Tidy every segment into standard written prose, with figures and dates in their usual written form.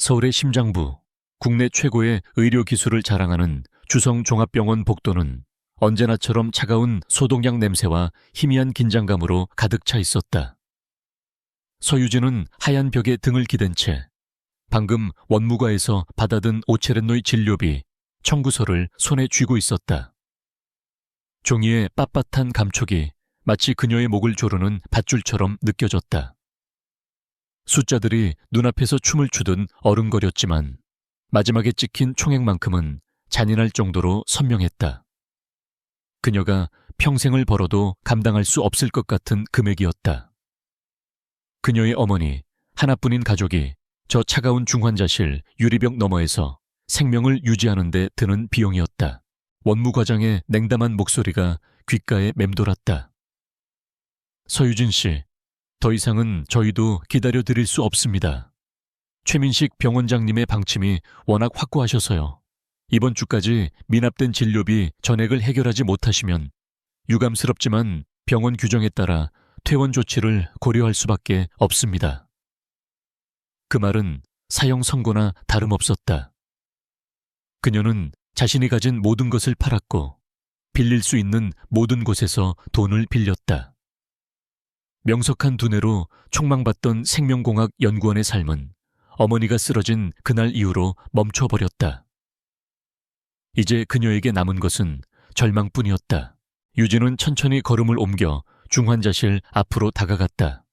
서울의 심장부, 국내 최고의 의료 기술을 자랑하는 주성종합병원 복도는 언제나처럼 차가운 소독약 냄새와 희미한 긴장감으로 가득 차 있었다. 서유진은 하얀 벽에 등을 기댄 채 방금 원무과에서 받아든 오체렛노이 진료비, 청구서를 손에 쥐고 있었다. 종이의 빳빳한 감촉이 마치 그녀의 목을 조르는 밧줄처럼 느껴졌다. 숫자들이 눈앞에서 춤을 추듯 어른거렸지만 마지막에 찍힌 총액만큼은 잔인할 정도로 선명했다. 그녀가 평생을 벌어도 감당할 수 없을 것 같은 금액이었다. 그녀의 어머니, 하나뿐인 가족이 저 차가운 중환자실 유리벽 너머에서 생명을 유지하는 데 드는 비용이었다. 원무과장의 냉담한 목소리가 귓가에 맴돌았다. 서유진 씨, 더 이상은 저희도 기다려드릴 수 없습니다. 최민식 병원장님의 방침이 워낙 확고하셔서요. 이번 주까지 미납된 진료비 전액을 해결하지 못하시면 유감스럽지만 병원 규정에 따라 퇴원 조치를 고려할 수밖에 없습니다. 그 말은 사형 선고나 다름없었다. 그녀는 자신이 가진 모든 것을 팔았고 빌릴 수 있는 모든 곳에서 돈을 빌렸다. 명석한 두뇌로 촉망받던 생명공학 연구원의 삶은 어머니가 쓰러진 그날 이후로 멈춰버렸다. 이제 그녀에게 남은 것은 절망뿐이었다. 유진은 천천히 걸음을 옮겨 중환자실 앞으로 다가갔다.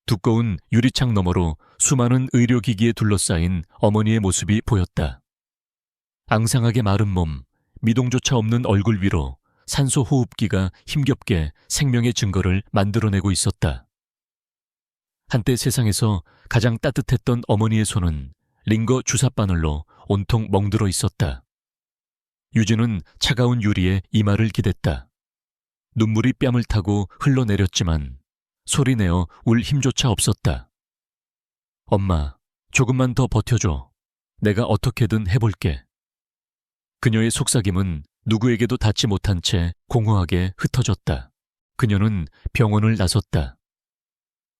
두꺼운 유리창 너머로 수많은 의료기기에 둘러싸인 어머니의 모습이 보였다. 앙상하게 마른 몸, 미동조차 없는 얼굴 위로 산소 호흡기가 힘겹게 생명의 증거를 만들어내고 있었다. 한때 세상에서 가장 따뜻했던 어머니의 손은 링거 주사바늘로 온통 멍들어 있었다. 유진은 차가운 유리에 이마를 기댔다. 눈물이 뺨을 타고 흘러내렸지만 소리내어 울 힘조차 없었다. 엄마, 조금만 더 버텨줘. 내가 어떻게든 해볼게. 그녀의 속삭임은 누구에게도 닿지 못한 채 공허하게 흩어졌다. 그녀는 병원을 나섰다.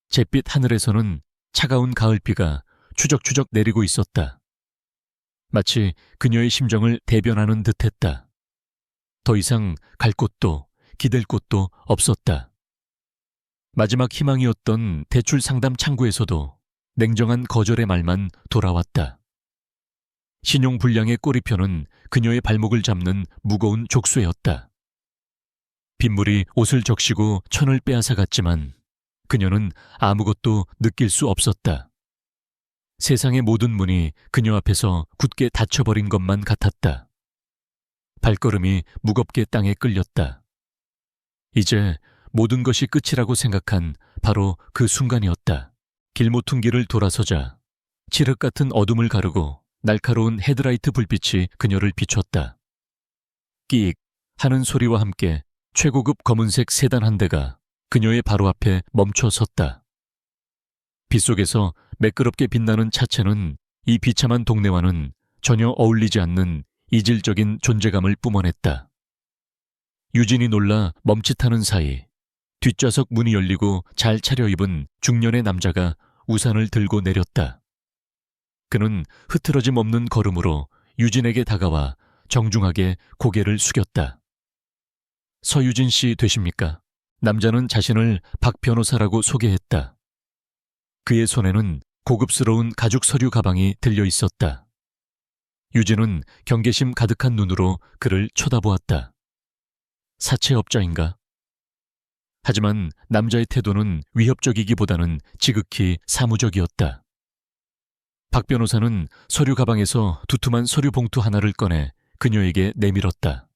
잿빛 하늘에서는 차가운 가을비가 추적추적 내리고 있었다. 마치 그녀의 심정을 대변하는 듯했다. 더 이상 갈 곳도 기댈 곳도 없었다. 마지막 희망이었던 대출 상담 창구에서도 냉정한 거절의 말만 돌아왔다. 신용불량의 꼬리표는 그녀의 발목을 잡는 무거운 족쇄였다. 빗물이 옷을 적시고 천을 빼앗아갔지만 그녀는 아무것도 느낄 수 없었다. 세상의 모든 문이 그녀 앞에서 굳게 닫혀버린 것만 같았다. 발걸음이 무겁게 땅에 끌렸다. 이제 모든 것이 끝이라고 생각한 바로 그 순간이었다. 길모퉁기를 돌아서자 칠흑 같은 어둠을 가르고 날카로운 헤드라이트 불빛이 그녀를 비췄다. 끼익 하는 소리와 함께 최고급 검은색 세단 한 대가 그녀의 바로 앞에 멈춰 섰다. 빗속에서 매끄럽게 빛나는 차체는 이 비참한 동네와는 전혀 어울리지 않는 이질적인 존재감을 뿜어냈다. 유진이 놀라 멈칫하는 사이 뒷좌석 문이 열리고 잘 차려입은 중년의 남자가 우산을 들고 내렸다. 그는 흐트러짐 없는 걸음으로 유진에게 다가와 정중하게 고개를 숙였다. 서유진 씨 되십니까? 남자는 자신을 박 변호사라고 소개했다. 그의 손에는 고급스러운 가죽 서류 가방이 들려 있었다. 유진은 경계심 가득한 눈으로 그를 쳐다보았다. 사채업자인가? 하지만 남자의 태도는 위협적이기보다는 지극히 사무적이었다. 박 변호사는 서류 가방에서 두툼한 서류 봉투 하나를 꺼내 그녀에게 내밀었다.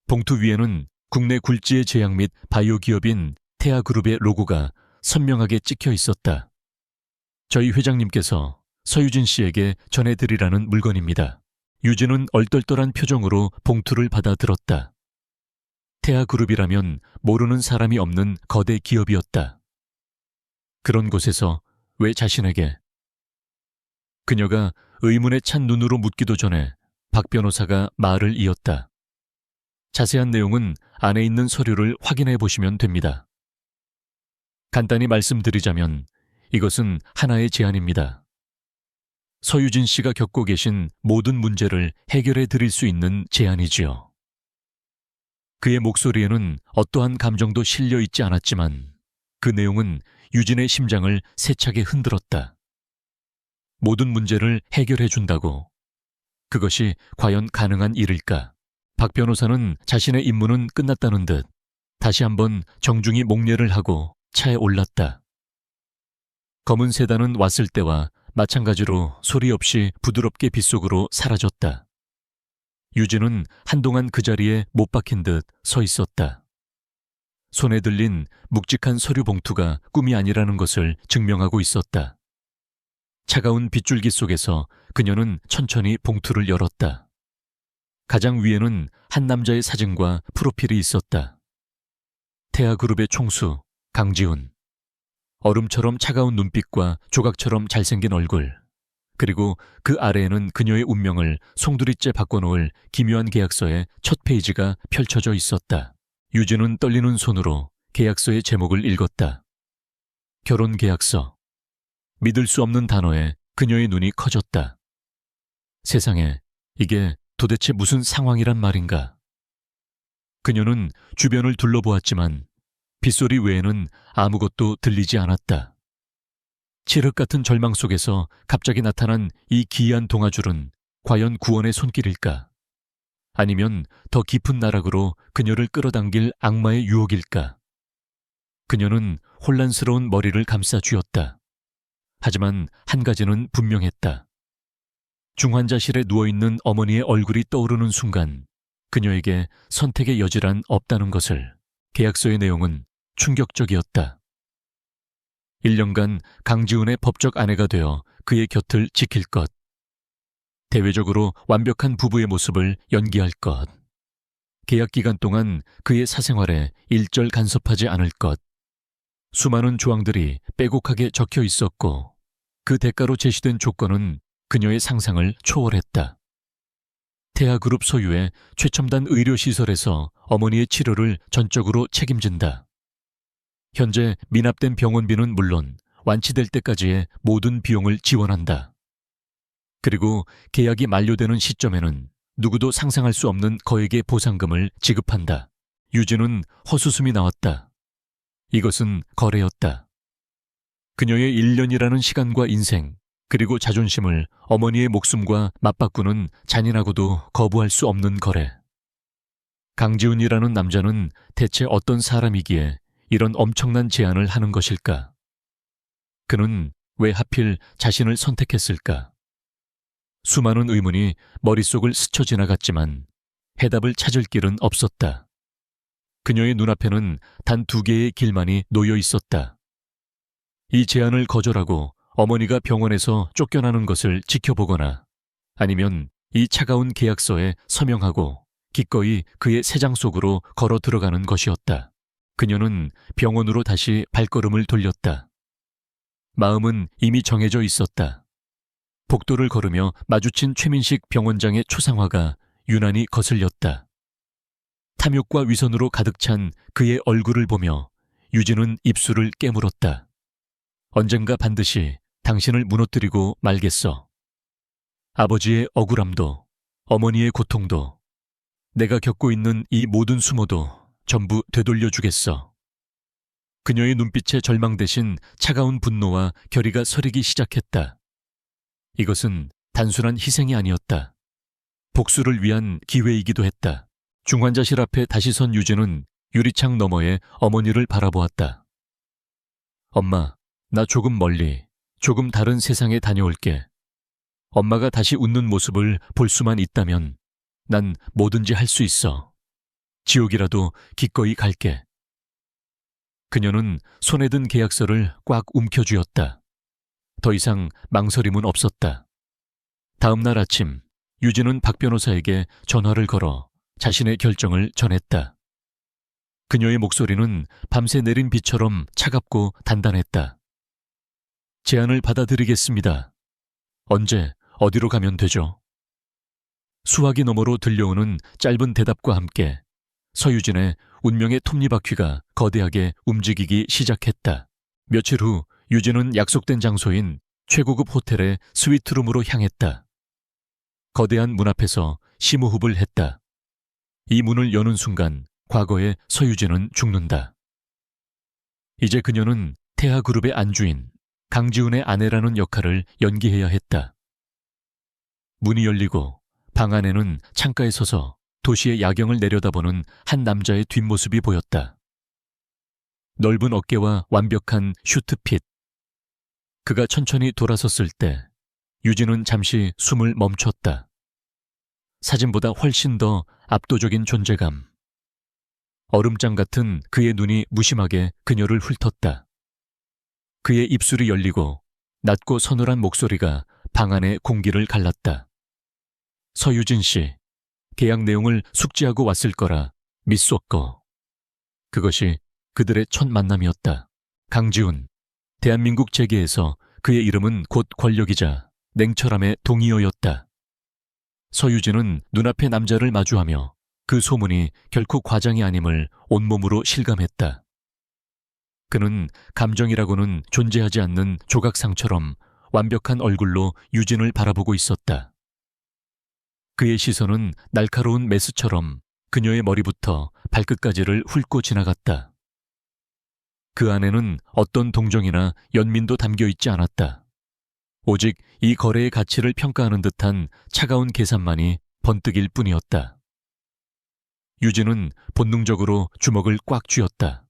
봉투 위에는 국내 굴지의 제약 및 바이오 기업인 태아그룹의 로고가 선명하게 찍혀 있었다. 저희 회장님께서 서유진 씨에게 전해드리라는 물건입니다. 유진은 얼떨떨한 표정으로 봉투를 받아 들었다. 태아그룹이라면 모르는 사람이 없는 거대 기업이었다. 그런 곳에서 왜 자신에게? 그녀가 의문에 찬 눈으로 묻기도 전에 박 변호사가 말을 이었다. 자세한 내용은 안에 있는 서류를 확인해 보시면 됩니다. 간단히 말씀드리자면 이것은 하나의 제안입니다. 서유진 씨가 겪고 계신 모든 문제를 해결해 드릴 수 있는 제안이지요. 그의 목소리에는 어떠한 감정도 실려 있지 않았지만 그 내용은 유진의 심장을 세차게 흔들었다. 모든 문제를 해결해 준다고. 그것이 과연 가능한 일일까? 박 변호사는 자신의 임무는 끝났다는 듯 다시 한번 정중히 목례를 하고 차에 올랐다. 검은 세단은 왔을 때와 마찬가지로 소리 없이 부드럽게 빗속으로 사라졌다. 유진은 한동안 그 자리에 못 박힌 듯 서 있었다. 손에 들린 묵직한 서류 봉투가 꿈이 아니라는 것을 증명하고 있었다. 차가운 빗줄기 속에서 그녀는 천천히 봉투를 열었다. 가장 위에는 한 남자의 사진과 프로필이 있었다. 태아그룹의 총수 강지훈. 얼음처럼 차가운 눈빛과 조각처럼 잘생긴 얼굴. 그리고 그 아래에는 그녀의 운명을 송두리째 바꿔놓을 기묘한 계약서의 첫 페이지가 펼쳐져 있었다. 유진은 떨리는 손으로 계약서의 제목을 읽었다. 결혼계약서. 믿을 수 없는 단어에 그녀의 눈이 커졌다. 세상에, 이게 도대체 무슨 상황이란 말인가? 그녀는 주변을 둘러보았지만 빗소리 외에는 아무것도 들리지 않았다. 칠흑 같은 절망 속에서 갑자기 나타난 이 기이한 동아줄은 과연 구원의 손길일까? 아니면 더 깊은 나락으로 그녀를 끌어당길 악마의 유혹일까? 그녀는 혼란스러운 머리를 감싸 쥐었다. 하지만 한 가지는 분명했다. 중환자실에 누워있는 어머니의 얼굴이 떠오르는 순간 그녀에게 선택의 여지란 없다는 것을. 계약서의 내용은 충격적이었다. 1년간 강지훈의 법적 아내가 되어 그의 곁을 지킬 것. 대외적으로 완벽한 부부의 모습을 연기할 것. 계약 기간 동안 그의 사생활에 일절 간섭하지 않을 것. 수많은 조항들이 빼곡하게 적혀 있었고 그 대가로 제시된 조건은 그녀의 상상을 초월했다. 태아그룹 소유의 최첨단 의료시설에서 어머니의 치료를 전적으로 책임진다. 현재 미납된 병원비는 물론 완치될 때까지의 모든 비용을 지원한다. 그리고 계약이 만료되는 시점에는 누구도 상상할 수 없는 거액의 보상금을 지급한다. 유진은 헛웃음이 나왔다. 이것은 거래였다. 그녀의 1년이라는 시간과 인생, 그리고 자존심을 어머니의 목숨과 맞바꾸는 잔인하고도 거부할 수 없는 거래. 강지훈이라는 남자는 대체 어떤 사람이기에 이런 엄청난 제안을 하는 것일까? 그는 왜 하필 자신을 선택했을까? 수많은 의문이 머릿속을 스쳐 지나갔지만 해답을 찾을 길은 없었다. 그녀의 눈앞에는 단 2개의 길만이 놓여 있었다. 이 제안을 거절하고 어머니가 병원에서 쫓겨나는 것을 지켜보거나 아니면 이 차가운 계약서에 서명하고 기꺼이 그의 새장 속으로 걸어 들어가는 것이었다. 그녀는 병원으로 다시 발걸음을 돌렸다. 마음은 이미 정해져 있었다. 복도를 걸으며 마주친 최민식 병원장의 초상화가 유난히 거슬렸다. 탐욕과 위선으로 가득 찬 그의 얼굴을 보며 유진은 입술을 깨물었다. 언젠가 반드시 당신을 무너뜨리고 말겠어. 아버지의 억울함도, 어머니의 고통도, 내가 겪고 있는 이 모든 수모도 전부 되돌려주겠어. 그녀의 눈빛에 절망 대신 차가운 분노와 결의가 서리기 시작했다. 이것은 단순한 희생이 아니었다. 복수를 위한 기회이기도 했다. 중환자실 앞에 다시 선 유진은 유리창 너머에 어머니를 바라보았다. 엄마, 나 조금 멀리, 조금 다른 세상에 다녀올게. 엄마가 다시 웃는 모습을 볼 수만 있다면 난 뭐든지 할 수 있어. 지옥이라도 기꺼이 갈게. 그녀는 손에 든 계약서를 꽉 움켜쥐었다. 더 이상 망설임은 없었다. 다음 날 아침, 유진은 박 변호사에게 전화를 걸어 자신의 결정을 전했다. 그녀의 목소리는 밤새 내린 비처럼 차갑고 단단했다. 제안을 받아들이겠습니다. 언제, 어디로 가면 되죠? 수화기 너머로 들려오는 짧은 대답과 함께 서유진의 운명의 톱니바퀴가 거대하게 움직이기 시작했다. 며칠 후 유진은 약속된 장소인 최고급 호텔의 스위트룸으로 향했다. 거대한 문 앞에서 심호흡을 했다. 이 문을 여는 순간 과거의 서유진은 죽는다. 이제 그녀는 태하그룹의 안주인 강지훈의 아내라는 역할을 연기해야 했다. 문이 열리고 방 안에는 창가에 서서 도시의 야경을 내려다보는 한 남자의 뒷모습이 보였다. 넓은 어깨와 완벽한 슈트핏. 그가 천천히 돌아섰을 때 유진은 잠시 숨을 멈췄다. 사진보다 훨씬 더 압도적인 존재감. 얼음장 같은 그의 눈이 무심하게 그녀를 훑었다. 그의 입술이 열리고 낮고 서늘한 목소리가 방 안의 공기를 갈랐다. 서유진 씨, 계약 내용을 숙지하고 왔을 거라 믿소꺼. 그것이 그들의 첫 만남이었다. 강지훈, 대한민국 재계에서 그의 이름은 곧 권력이자 냉철함의 동의어였다. 서유진은 눈앞의 남자를 마주하며 그 소문이 결코 과장이 아님을 온몸으로 실감했다. 그는 감정이라고는 존재하지 않는 조각상처럼 완벽한 얼굴로 유진을 바라보고 있었다. 그의 시선은 날카로운 메스처럼 그녀의 머리부터 발끝까지를 훑고 지나갔다. 그 안에는 어떤 동정이나 연민도 담겨 있지 않았다. 오직 이 거래의 가치를 평가하는 듯한 차가운 계산만이 번뜩일 뿐이었다. 유진은 본능적으로 주먹을 꽉 쥐었다.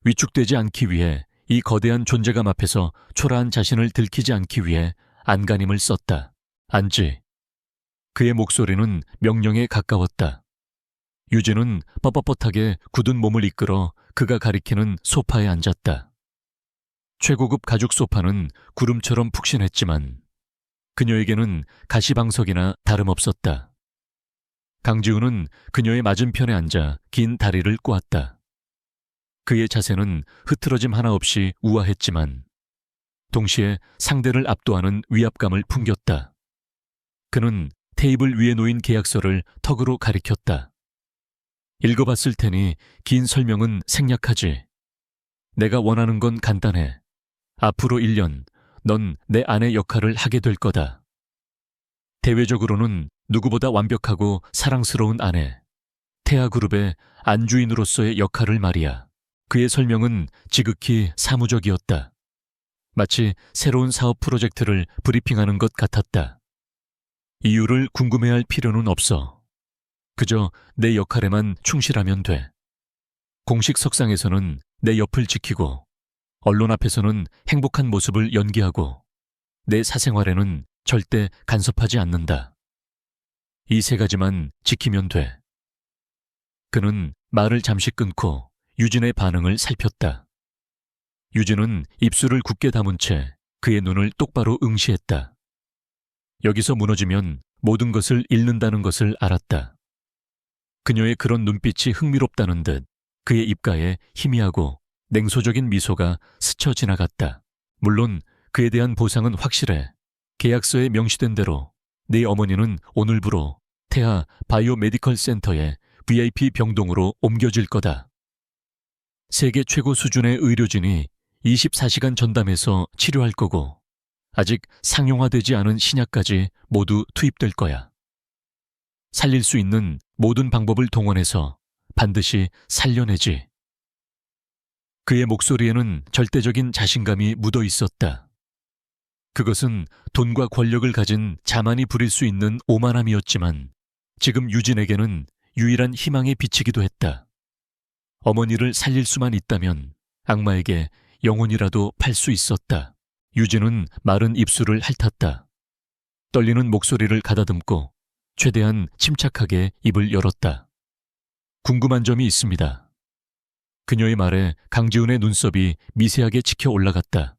위축되지 않기 위해, 이 거대한 존재감 앞에서 초라한 자신을 들키지 않기 위해 안간힘을 썼다. 앉지. 그의 목소리는 명령에 가까웠다. 유진은 뻣뻣하게 굳은 몸을 이끌어 그가 가리키는 소파에 앉았다. 최고급 가죽 소파는 구름처럼 푹신했지만 그녀에게는 가시방석이나 다름없었다. 강지훈은 그녀의 맞은편에 앉아 긴 다리를 꼬았다. 그의 자세는 흐트러짐 하나 없이 우아했지만 동시에 상대를 압도하는 위압감을 풍겼다. 그는 테이블 위에 놓인 계약서를 턱으로 가리켰다. 읽어봤을 테니 긴 설명은 생략하지. 내가 원하는 건 간단해. 앞으로 1년 넌 내 아내 역할을 하게 될 거다. 대외적으로는 누구보다 완벽하고 사랑스러운 아내, 태하그룹의 안주인으로서의 역할을 말이야. 그의 설명은 지극히 사무적이었다. 마치 새로운 사업 프로젝트를 브리핑하는 것 같았다. 이유를 궁금해할 필요는 없어. 그저 내 역할에만 충실하면 돼. 공식 석상에서는 내 옆을 지키고 언론 앞에서는 행복한 모습을 연기하고 내 사생활에는 절대 간섭하지 않는다. 이 3가지만 지키면 돼. 그는 말을 잠시 끊고 유진의 반응을 살폈다. 유진은 입술을 굳게 다문 채 그의 눈을 똑바로 응시했다. 여기서 무너지면 모든 것을 잃는다는 것을 알았다. 그녀의 그런 눈빛이 흥미롭다는 듯 그의 입가에 희미하고 냉소적인 미소가 스쳐 지나갔다. 물론 그에 대한 보상은 확실해. 계약서에 명시된 대로 네 어머니는 오늘부로 태하 바이오메디컬 센터에 VIP 병동으로 옮겨질 거다. 세계 최고 수준의 의료진이 24시간 전담해서 치료할 거고 아직 상용화되지 않은 신약까지 모두 투입될 거야. 살릴 수 있는 모든 방법을 동원해서 반드시 살려내지. 그의 목소리에는 절대적인 자신감이 묻어 있었다. 그것은 돈과 권력을 가진 자만이 부릴 수 있는 오만함이었지만 지금 유진에게는 유일한 희망의 빛이기도 했다. 어머니를 살릴 수만 있다면 악마에게 영혼이라도 팔 수 있었다. 유진은 마른 입술을 핥았다. 떨리는 목소리를 가다듬고 최대한 침착하게 입을 열었다. 궁금한 점이 있습니다. 그녀의 말에 강지훈의 눈썹이 미세하게 치켜 올라갔다.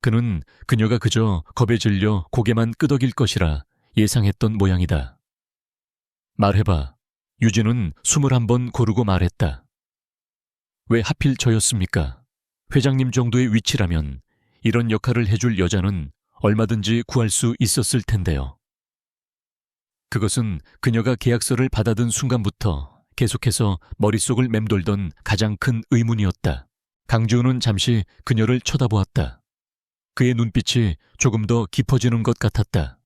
그는 그녀가 그저 겁에 질려 고개만 끄덕일 것이라 예상했던 모양이다. 말해봐. 유진은 21번 고르고 말했다. 왜 하필 저였습니까? 회장님 정도의 위치라면 이런 역할을 해줄 여자는 얼마든지 구할 수 있었을 텐데요. 그것은 그녀가 계약서를 받아든 순간부터 계속해서 머릿속을 맴돌던 가장 큰 의문이었다. 강지훈은 잠시 그녀를 쳐다보았다. 그의 눈빛이 조금 더 깊어지는 것 같았다.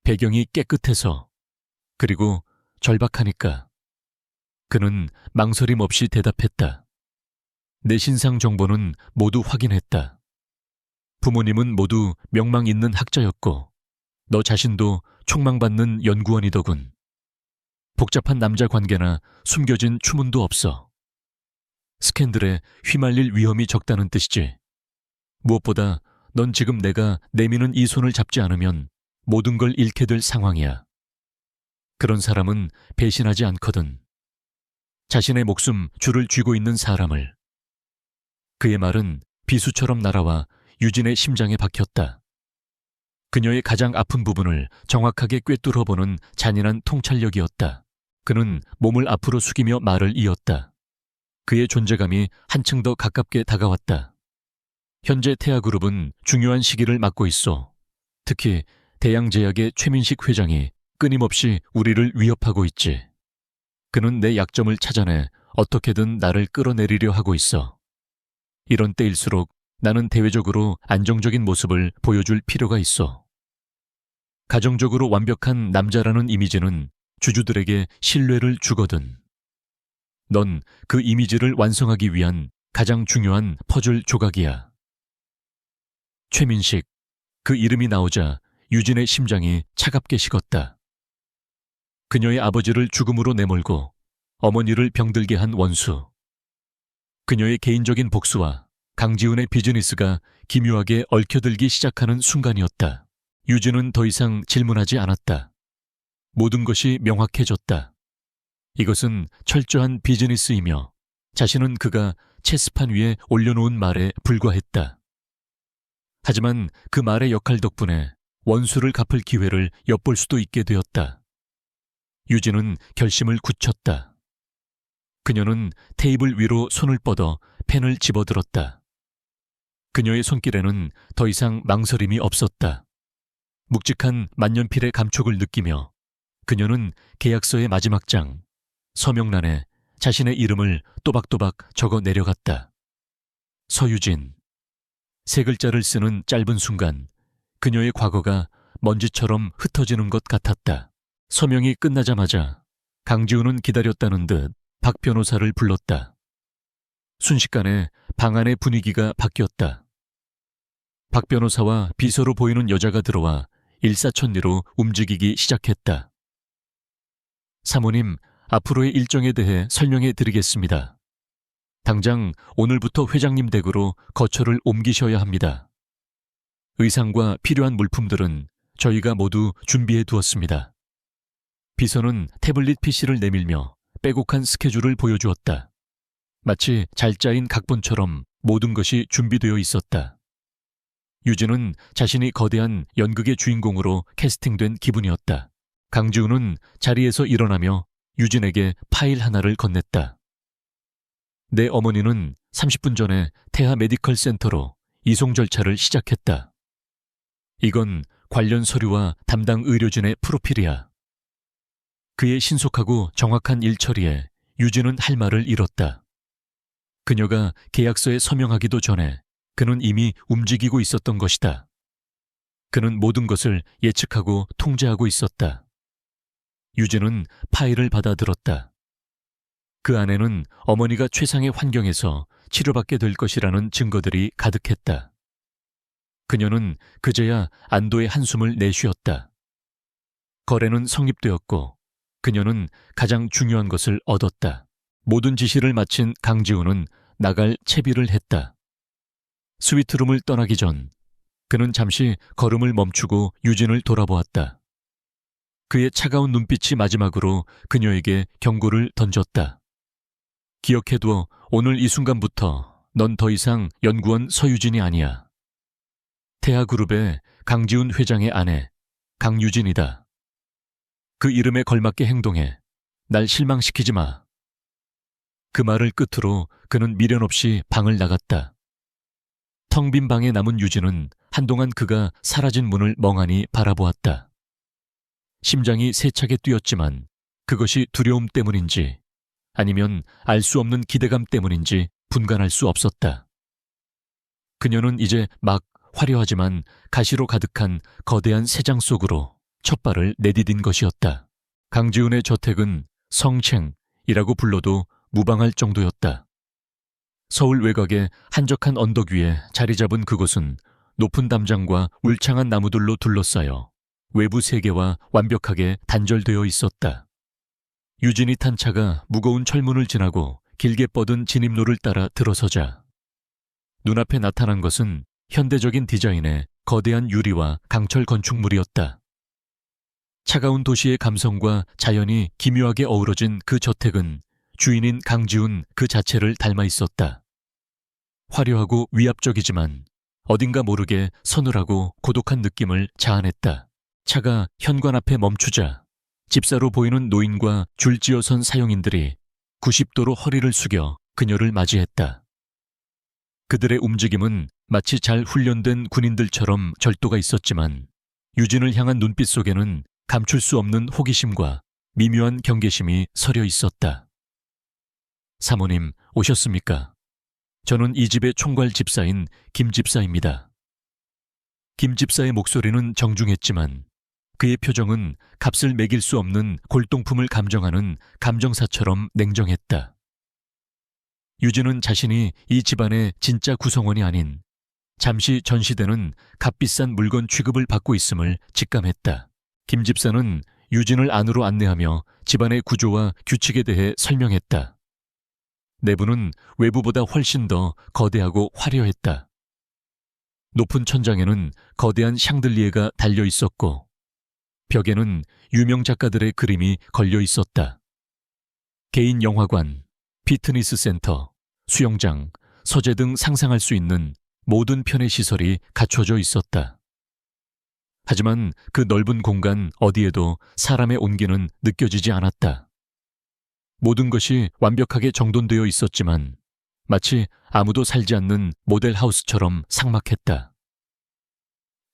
배경이 깨끗해서, 그리고 절박하니까. 그는 망설임 없이 대답했다. 내 신상 정보는 모두 확인했다. 부모님은 모두 명망 있는 학자였고 너 자신도 촉망받는 연구원이더군. 복잡한 남자 관계나 숨겨진 추문도 없어. 스캔들에 휘말릴 위험이 적다는 뜻이지. 무엇보다 넌 지금 내가 내미는 이 손을 잡지 않으면 모든 걸 잃게 될 상황이야. 그런 사람은 배신하지 않거든. 자신의 목숨 줄을 쥐고 있는 사람을. 그의 말은 비수처럼 날아와 유진의 심장에 박혔다. 그녀의 가장 아픈 부분을 정확하게 꿰뚫어보는 잔인한 통찰력이었다. 그는 몸을 앞으로 숙이며 말을 이었다. 그의 존재감이 한층 더 가깝게 다가왔다. 현재 태아그룹은 중요한 시기를 맞고 있어. 특히 대양제약의 최민식 회장이 끊임없이 우리를 위협하고 있지. 그는 내 약점을 찾아내 어떻게든 나를 끌어내리려 하고 있어. 이런 때일수록 나는 대외적으로 안정적인 모습을 보여줄 필요가 있어. 가정적으로 완벽한 남자라는 이미지는 주주들에게 신뢰를 주거든. 넌 그 이미지를 완성하기 위한 가장 중요한 퍼즐 조각이야. 최민식, 그 이름이 나오자 유진의 심장이 차갑게 식었다. 그녀의 아버지를 죽음으로 내몰고 어머니를 병들게 한 원수. 그녀의 개인적인 복수와 강지훈의 비즈니스가 기묘하게 얽혀들기 시작하는 순간이었다. 유진은 더 이상 질문하지 않았다. 모든 것이 명확해졌다. 이것은 철저한 비즈니스이며 자신은 그가 체스판 위에 올려놓은 말에 불과했다. 하지만 그 말의 역할 덕분에 원수를 갚을 기회를 엿볼 수도 있게 되었다. 유진은 결심을 굳혔다. 그녀는 테이블 위로 손을 뻗어 펜을 집어들었다. 그녀의 손길에는 더 이상 망설임이 없었다. 묵직한 만년필의 감촉을 느끼며 그녀는 계약서의 마지막 장, 서명란에 자신의 이름을 또박또박 적어 내려갔다. 서유진. 세 글자를 쓰는 짧은 순간 그녀의 과거가 먼지처럼 흩어지는 것 같았다. 서명이 끝나자마자 강지훈은 기다렸다는 듯 박 변호사를 불렀다. 순식간에 방 안의 분위기가 바뀌었다. 박 변호사와 비서로 보이는 여자가 들어와 일사천리로 움직이기 시작했다. 사모님, 앞으로의 일정에 대해 설명해 드리겠습니다. 당장 오늘부터 회장님 댁으로 거처를 옮기셔야 합니다. 의상과 필요한 물품들은 저희가 모두 준비해 두었습니다. 비서는 태블릿 PC를 내밀며 빼곡한 스케줄을 보여주었다. 마치 잘 짜인 각본처럼 모든 것이 준비되어 있었다. 유진은 자신이 거대한 연극의 주인공으로 캐스팅된 기분이었다. 강지훈은 자리에서 일어나며 유진에게 파일 하나를 건넸다. 내 어머니는 30분 전에 태아 메디컬 센터로 이송 절차를 시작했다. 이건 관련 서류와 담당 의료진의 프로필이야. 그의 신속하고 정확한 일처리에 유진은 할 말을 잃었다. 그녀가 계약서에 서명하기도 전에 그는 이미 움직이고 있었던 것이다. 그는 모든 것을 예측하고 통제하고 있었다. 유진은 파일을 받아들었다. 그 안에는 어머니가 최상의 환경에서 치료받게 될 것이라는 증거들이 가득했다. 그녀는 그제야 안도의 한숨을 내쉬었다. 거래는 성립되었고 그녀는 가장 중요한 것을 얻었다. 모든 지시를 마친 강지훈은 나갈 채비를 했다. 스위트룸을 떠나기 전 그는 잠시 걸음을 멈추고 유진을 돌아보았다. 그의 차가운 눈빛이 마지막으로 그녀에게 경고를 던졌다. 기억해두어 오늘 이 순간부터 넌 더 이상 연구원 서유진이 아니야. 태아그룹의 강지훈 회장의 아내 강유진이다. 그 이름에 걸맞게 행동해. 날 실망시키지 마. 그 말을 끝으로 그는 미련 없이 방을 나갔다. 텅 빈 방에 남은 유진은 한동안 그가 사라진 문을 멍하니 바라보았다. 심장이 세차게 뛰었지만 그것이 두려움 때문인지 아니면 알 수 없는 기대감 때문인지 분간할 수 없었다. 그녀는 이제 막 화려하지만 가시로 가득한 거대한 새장 속으로 첫 발을 내디딘 것이었다. 강지훈의 저택은 성챙이라고 불러도 무방할 정도였다. 서울 외곽의 한적한 언덕 위에 자리 잡은 그곳은 높은 담장과 울창한 나무들로 둘러싸여 외부 세계와 완벽하게 단절되어 있었다. 유진이 탄 차가 무거운 철문을 지나고 길게 뻗은 진입로를 따라 들어서자 눈앞에 나타난 것은 현대적인 디자인의 거대한 유리와 강철 건축물이었다. 차가운 도시의 감성과 자연이 기묘하게 어우러진 그 저택은 주인인 강지훈 그 자체를 닮아 있었다. 화려하고 위압적이지만 어딘가 모르게 서늘하고 고독한 느낌을 자아냈다. 차가 현관 앞에 멈추자 집사로 보이는 노인과 줄지어 선 사용인들이 90도로 허리를 숙여 그녀를 맞이했다. 그들의 움직임은 마치 잘 훈련된 군인들처럼 절도가 있었지만 유진을 향한 눈빛 속에는 감출 수 없는 호기심과 미묘한 경계심이 서려 있었다. 사모님, 오셨습니까? 저는 이 집의 총괄 집사인 김 집사입니다. 김 집사의 목소리는 정중했지만 그의 표정은 값을 매길 수 없는 골동품을 감정하는 감정사처럼 냉정했다. 유진은 자신이 이 집안의 진짜 구성원이 아닌 잠시 전시되는 값비싼 물건 취급을 받고 있음을 직감했다. 김 집사는 유진을 안으로 안내하며 집안의 구조와 규칙에 대해 설명했다. 내부는 외부보다 훨씬 더 거대하고 화려했다. 높은 천장에는 거대한 샹들리에가 달려 있었고 벽에는 유명 작가들의 그림이 걸려 있었다. 개인 영화관, 피트니스 센터, 수영장, 서재 등 상상할 수 있는 모든 편의 시설이 갖춰져 있었다. 하지만 그 넓은 공간 어디에도 사람의 온기는 느껴지지 않았다. 모든 것이 완벽하게 정돈되어 있었지만 마치 아무도 살지 않는 모델하우스처럼 삭막했다.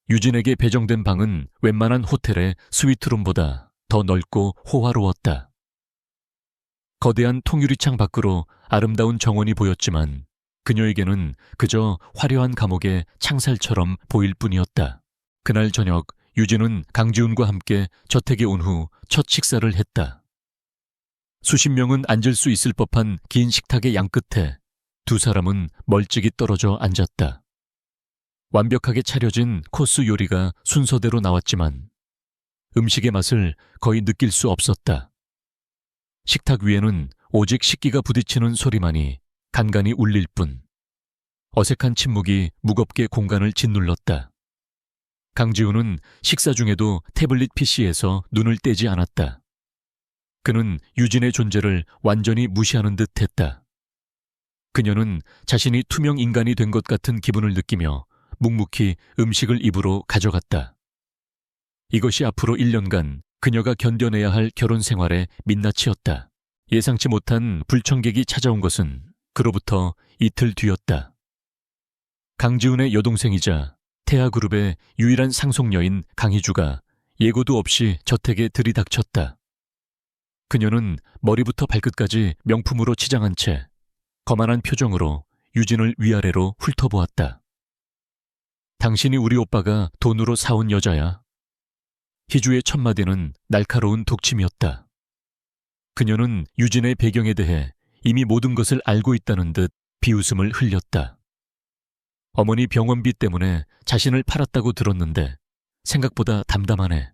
유진에게 배정된 방은 웬만한 호텔의 스위트룸보다 더 넓고 호화로웠다. 거대한 통유리창 밖으로 아름다운 정원이 보였지만 그녀에게는 그저 화려한 감옥의 창살처럼 보일 뿐이었다. 그날 저녁 유진은 강지훈과 함께 저택에 온 후 첫 식사를 했다. 수십 명은 앉을 수 있을 법한 긴 식탁의 양끝에 두 사람은 멀찍이 떨어져 앉았다. 완벽하게 차려진 코스 요리가 순서대로 나왔지만 음식의 맛을 거의 느낄 수 없었다. 식탁 위에는 오직 식기가 부딪히는 소리만이 간간히 울릴 뿐 어색한 침묵이 무겁게 공간을 짓눌렀다. 강지훈은 식사 중에도 태블릿 PC에서 눈을 떼지 않았다. 그는 유진의 존재를 완전히 무시하는 듯 했다. 그녀는 자신이 투명 인간이 된 것 같은 기분을 느끼며 묵묵히 음식을 입으로 가져갔다. 이것이 앞으로 1년간 그녀가 견뎌내야 할 결혼 생활의 민낯이었다. 예상치 못한 불청객이 찾아온 것은 그로부터 이틀 뒤였다. 강지훈의 여동생이자 태아그룹의 유일한 상속녀인 강희주가 예고도 없이 저택에 들이닥쳤다. 그녀는 머리부터 발끝까지 명품으로 치장한 채 거만한 표정으로 유진을 위아래로 훑어보았다. 당신이 우리 오빠가 돈으로 사온 여자야. 희주의 첫 마디는 날카로운 독침이었다. 그녀는 유진의 배경에 대해 이미 모든 것을 알고 있다는 듯 비웃음을 흘렸다. 어머니 병원비 때문에 자신을 팔았다고 들었는데 생각보다 담담하네.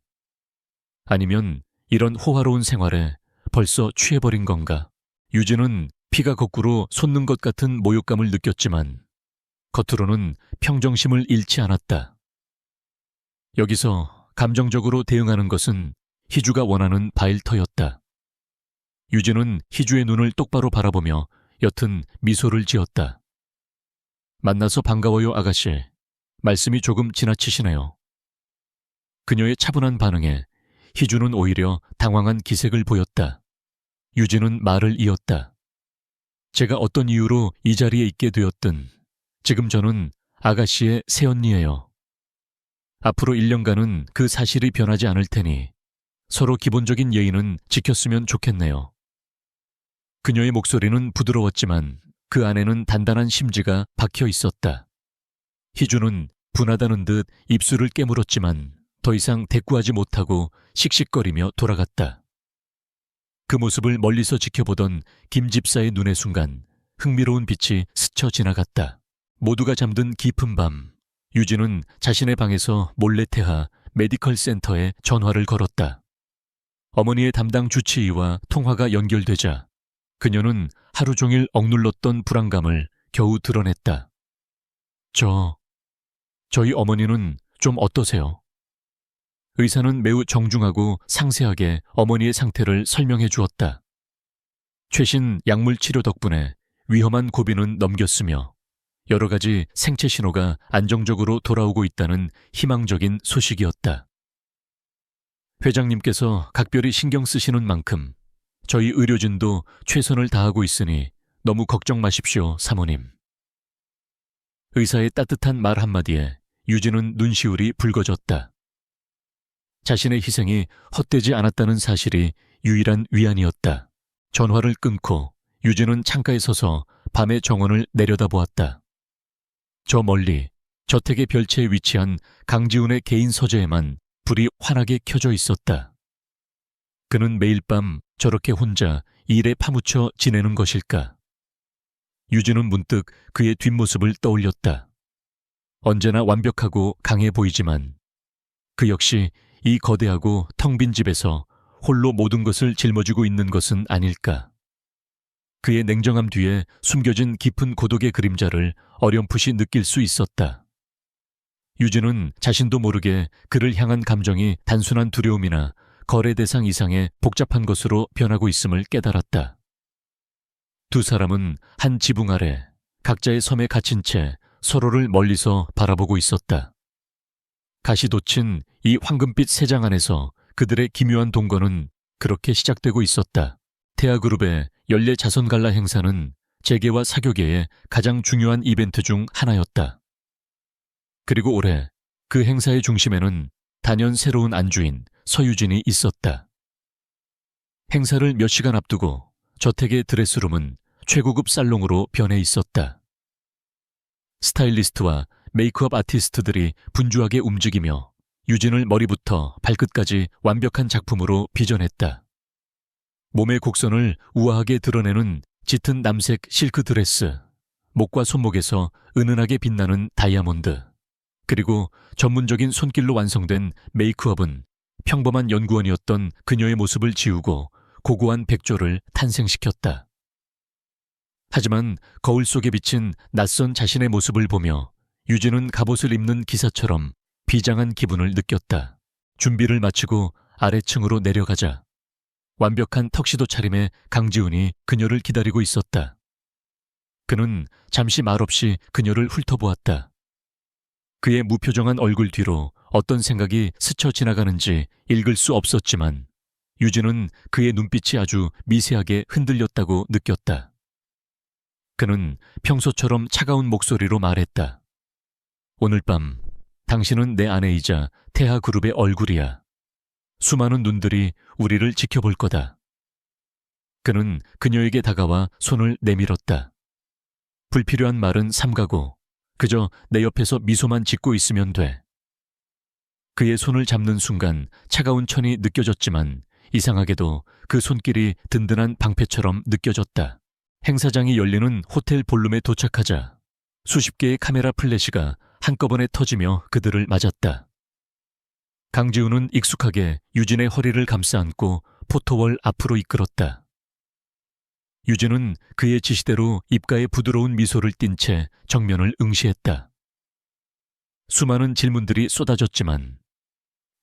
아니면 이런 호화로운 생활에 벌써 취해버린 건가? 유진은 피가 거꾸로 솟는 것 같은 모욕감을 느꼈지만 겉으로는 평정심을 잃지 않았다. 여기서 감정적으로 대응하는 것은 희주가 원하는 바일터였다. 유진은 희주의 눈을 똑바로 바라보며 옅은 미소를 지었다. 만나서 반가워요, 아가씨. 말씀이 조금 지나치시네요. 그녀의 차분한 반응에 희주는 오히려 당황한 기색을 보였다. 유진은 말을 이었다. 제가 어떤 이유로 이 자리에 있게 되었든 지금 저는 아가씨의 새언니예요. 앞으로 1년간은 그 사실이 변하지 않을 테니 서로 기본적인 예의는 지켰으면 좋겠네요. 그녀의 목소리는 부드러웠지만 그 안에는 단단한 심지가 박혀 있었다. 희주는 분하다는 듯 입술을 깨물었지만 더 이상 대꾸하지 못하고 씩씩거리며 돌아갔다. 그 모습을 멀리서 지켜보던 김 집사의 눈의 순간 흥미로운 빛이 스쳐 지나갔다. 모두가 잠든 깊은 밤, 유진은 자신의 방에서 몰래 태하 메디컬 센터에 전화를 걸었다. 어머니의 담당 주치의와 통화가 연결되자 그녀는 하루 종일 억눌렀던 불안감을 겨우 드러냈다. 저희 어머니는 좀 어떠세요? 의사는 매우 정중하고 상세하게 어머니의 상태를 설명해 주었다. 최신 약물 치료 덕분에 위험한 고비는 넘겼으며 여러 가지 생체 신호가 안정적으로 돌아오고 있다는 희망적인 소식이었다. 회장님께서 각별히 신경 쓰시는 만큼 저희 의료진도 최선을 다하고 있으니 너무 걱정 마십시오, 사모님. 의사의 따뜻한 말 한마디에 유진은 눈시울이 붉어졌다. 자신의 희생이 헛되지 않았다는 사실이 유일한 위안이었다. 전화를 끊고 유진은 창가에 서서 밤의 정원을 내려다보았다. 저 멀리 저택의 별채에 위치한 강지훈의 개인 서재에만 불이 환하게 켜져 있었다. 그는 매일 밤 저렇게 혼자 일에 파묻혀 지내는 것일까? 유진은 문득 그의 뒷모습을 떠올렸다. 언제나 완벽하고 강해 보이지만 그 역시 이 거대하고 텅 빈 집에서 홀로 모든 것을 짊어지고 있는 것은 아닐까. 그의 냉정함 뒤에 숨겨진 깊은 고독의 그림자를 어렴풋이 느낄 수 있었다. 유진은 자신도 모르게 그를 향한 감정이 단순한 두려움이나 거래 대상 이상의 복잡한 것으로 변하고 있음을 깨달았다. 두 사람은 한 지붕 아래 각자의 섬에 갇힌 채 서로를 멀리서 바라보고 있었다. 가시 돋친 이 황금빛 세장 안에서 그들의 기묘한 동거는 그렇게 시작되고 있었다. 태아그룹의 연례 자선갈라 행사는 재계와 사교계의 가장 중요한 이벤트 중 하나였다. 그리고 올해 그 행사의 중심에는 단연 새로운 안주인 서유진이 있었다. 행사를 몇 시간 앞두고 저택의 드레스룸은 최고급 살롱으로 변해 있었다. 스타일리스트와 메이크업 아티스트들이 분주하게 움직이며 유진을 머리부터 발끝까지 완벽한 작품으로 빚어냈다. 몸의 곡선을 우아하게 드러내는 짙은 남색 실크 드레스, 목과 손목에서 은은하게 빛나는 다이아몬드, 그리고 전문적인 손길로 완성된 메이크업은 평범한 연구원이었던 그녀의 모습을 지우고 고고한 백조를 탄생시켰다. 하지만 거울 속에 비친 낯선 자신의 모습을 보며 유진은 갑옷을 입는 기사처럼 비장한 기분을 느꼈다. 준비를 마치고 아래층으로 내려가자 완벽한 턱시도 차림의 강지훈이 그녀를 기다리고 있었다. 그는 잠시 말없이 그녀를 훑어보았다. 그의 무표정한 얼굴 뒤로 어떤 생각이 스쳐 지나가는지 읽을 수 없었지만 유진은 그의 눈빛이 아주 미세하게 흔들렸다고 느꼈다. 그는 평소처럼 차가운 목소리로 말했다. 오늘 밤 당신은 내 아내이자 태하그룹의 얼굴이야. 수많은 눈들이 우리를 지켜볼 거다. 그는 그녀에게 다가와 손을 내밀었다. 불필요한 말은 삼가고 그저 내 옆에서 미소만 짓고 있으면 돼. 그의 손을 잡는 순간 차가운 천이 느껴졌지만 이상하게도 그 손길이 든든한 방패처럼 느껴졌다. 행사장이 열리는 호텔 볼룸에 도착하자 수십 개의 카메라 플래시가 한꺼번에 터지며 그들을 맞았다. 강지훈은 익숙하게 유진의 허리를 감싸 안고 포토월 앞으로 이끌었다. 유진은 그의 지시대로 입가에 부드러운 미소를 띤 채 정면을 응시했다. 수많은 질문들이 쏟아졌지만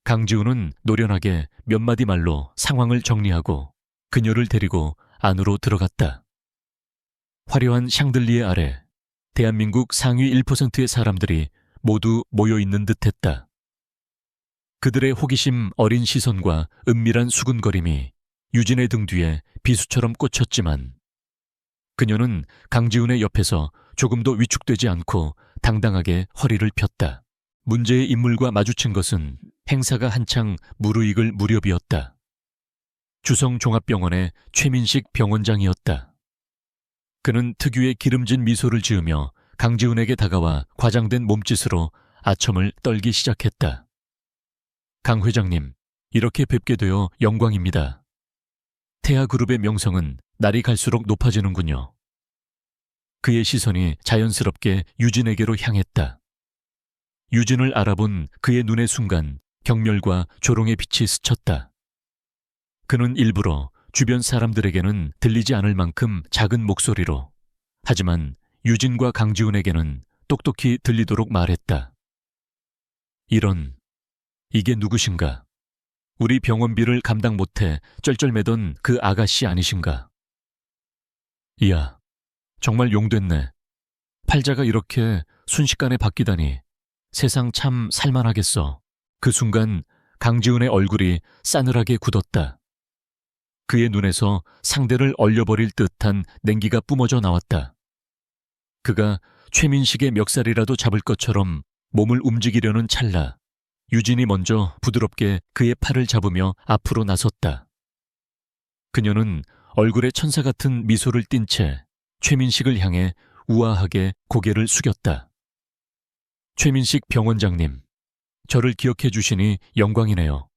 강지훈은 노련하게 몇 마디 말로 상황을 정리하고 그녀를 데리고 안으로 들어갔다. 화려한 샹들리에 아래 대한민국 상위 1%의 사람들이 모두 모여있는 듯했다. 그들의 호기심 어린 시선과 은밀한 수군거림이 유진의 등 뒤에 비수처럼 꽂혔지만 그녀는 강지훈의 옆에서 조금도 위축되지 않고 당당하게 허리를 폈다. 문제의 인물과 마주친 것은 행사가 한창 무르익을 무렵이었다. 주성종합병원의 최민식 병원장이었다. 그는 특유의 기름진 미소를 지으며 강지훈에게 다가와 과장된 몸짓으로 아첨을 떨기 시작했다. 강 회장님, 이렇게 뵙게 되어 영광입니다. 태아그룹의 명성은 날이 갈수록 높아지는군요. 그의 시선이 자연스럽게 유진에게로 향했다. 유진을 알아본 그의 눈의 순간 경멸과 조롱의 빛이 스쳤다. 그는 일부러 주변 사람들에게는 들리지 않을 만큼 작은 목소리로, 하지만 유진과 강지훈에게는 똑똑히 들리도록 말했다. 이게 누구신가? 우리 병원비를 감당 못해 쩔쩔매던 그 아가씨 아니신가? 이야, 정말 용됐네. 팔자가 이렇게 순식간에 바뀌다니. 세상 참 살만하겠어. 그 순간 강지훈의 얼굴이 싸늘하게 굳었다. 그의 눈에서 상대를 얼려버릴 듯한 냉기가 뿜어져 나왔다. 그가 최민식의 멱살이라도 잡을 것처럼 몸을 움직이려는 찰나 유진이 먼저 부드럽게 그의 팔을 잡으며 앞으로 나섰다. 그녀는 얼굴에 천사 같은 미소를 띤 채 최민식을 향해 우아하게 고개를 숙였다. 최민식 병원장님, 저를 기억해 주시니 영광이네요.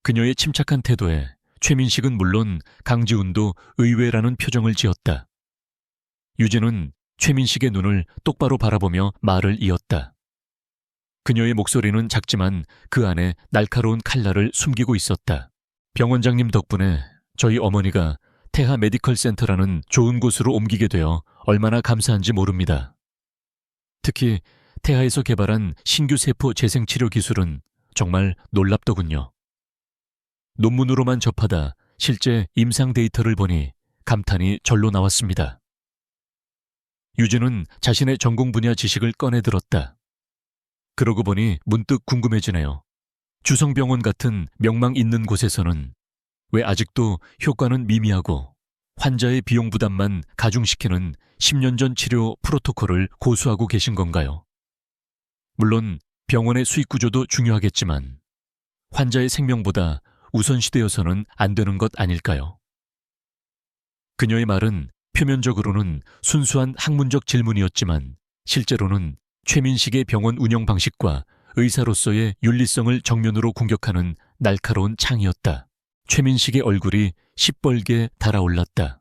그녀의 침착한 태도에 최민식은 물론 강지훈도 의외라는 표정을 지었다. 유진은 최민식의 눈을 똑바로 바라보며 말을 이었다. 그녀의 목소리는 작지만 그 안에 날카로운 칼날을 숨기고 있었다. 병원장님 덕분에 저희 어머니가 태하 메디컬 센터라는 좋은 곳으로 옮기게 되어 얼마나 감사한지 모릅니다. 특히 태하에서 개발한 신규 세포 재생치료 기술은 정말 놀랍더군요. 논문으로만 접하다 실제 임상 데이터를 보니 감탄이 절로 나왔습니다. 유진은 자신의 전공 분야 지식을 꺼내 들었다. 그러고 보니 문득 궁금해지네요. 주성병원 같은 명망 있는 곳에서는 왜 아직도 효과는 미미하고 환자의 비용 부담만 가중시키는 10년 전 치료 프로토콜을 고수하고 계신 건가요? 물론 병원의 수익 구조도 중요하겠지만 환자의 생명보다 우선시되어서는 안 되는 것 아닐까요? 그녀의 말은 표면적으로는 순수한 학문적 질문이었지만 실제로는 최민식의 병원 운영 방식과 의사로서의 윤리성을 정면으로 공격하는 날카로운 창이었다. 최민식의 얼굴이 시뻘게 달아올랐다.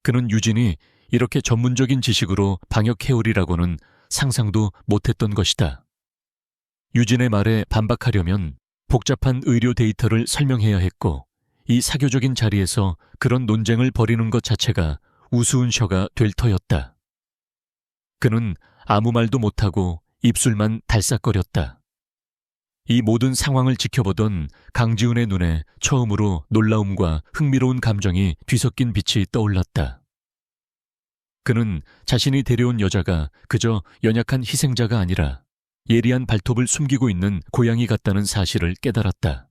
그는 유진이 이렇게 전문적인 지식으로 방역해오리라고는 상상도 못했던 것이다. 유진의 말에 반박하려면 복잡한 의료 데이터를 설명해야 했고 이 사교적인 자리에서 그런 논쟁을 벌이는 것 자체가 우스운 셔가 될 터였다. 그는 아무 말도 못하고 입술만 달싹거렸다. 이 모든 상황을 지켜보던 강지훈의 눈에 처음으로 놀라움과 흥미로운 감정이 뒤섞인 빛이 떠올랐다. 그는 자신이 데려온 여자가 그저 연약한 희생자가 아니라 예리한 발톱을 숨기고 있는 고양이 같다는 사실을 깨달았다.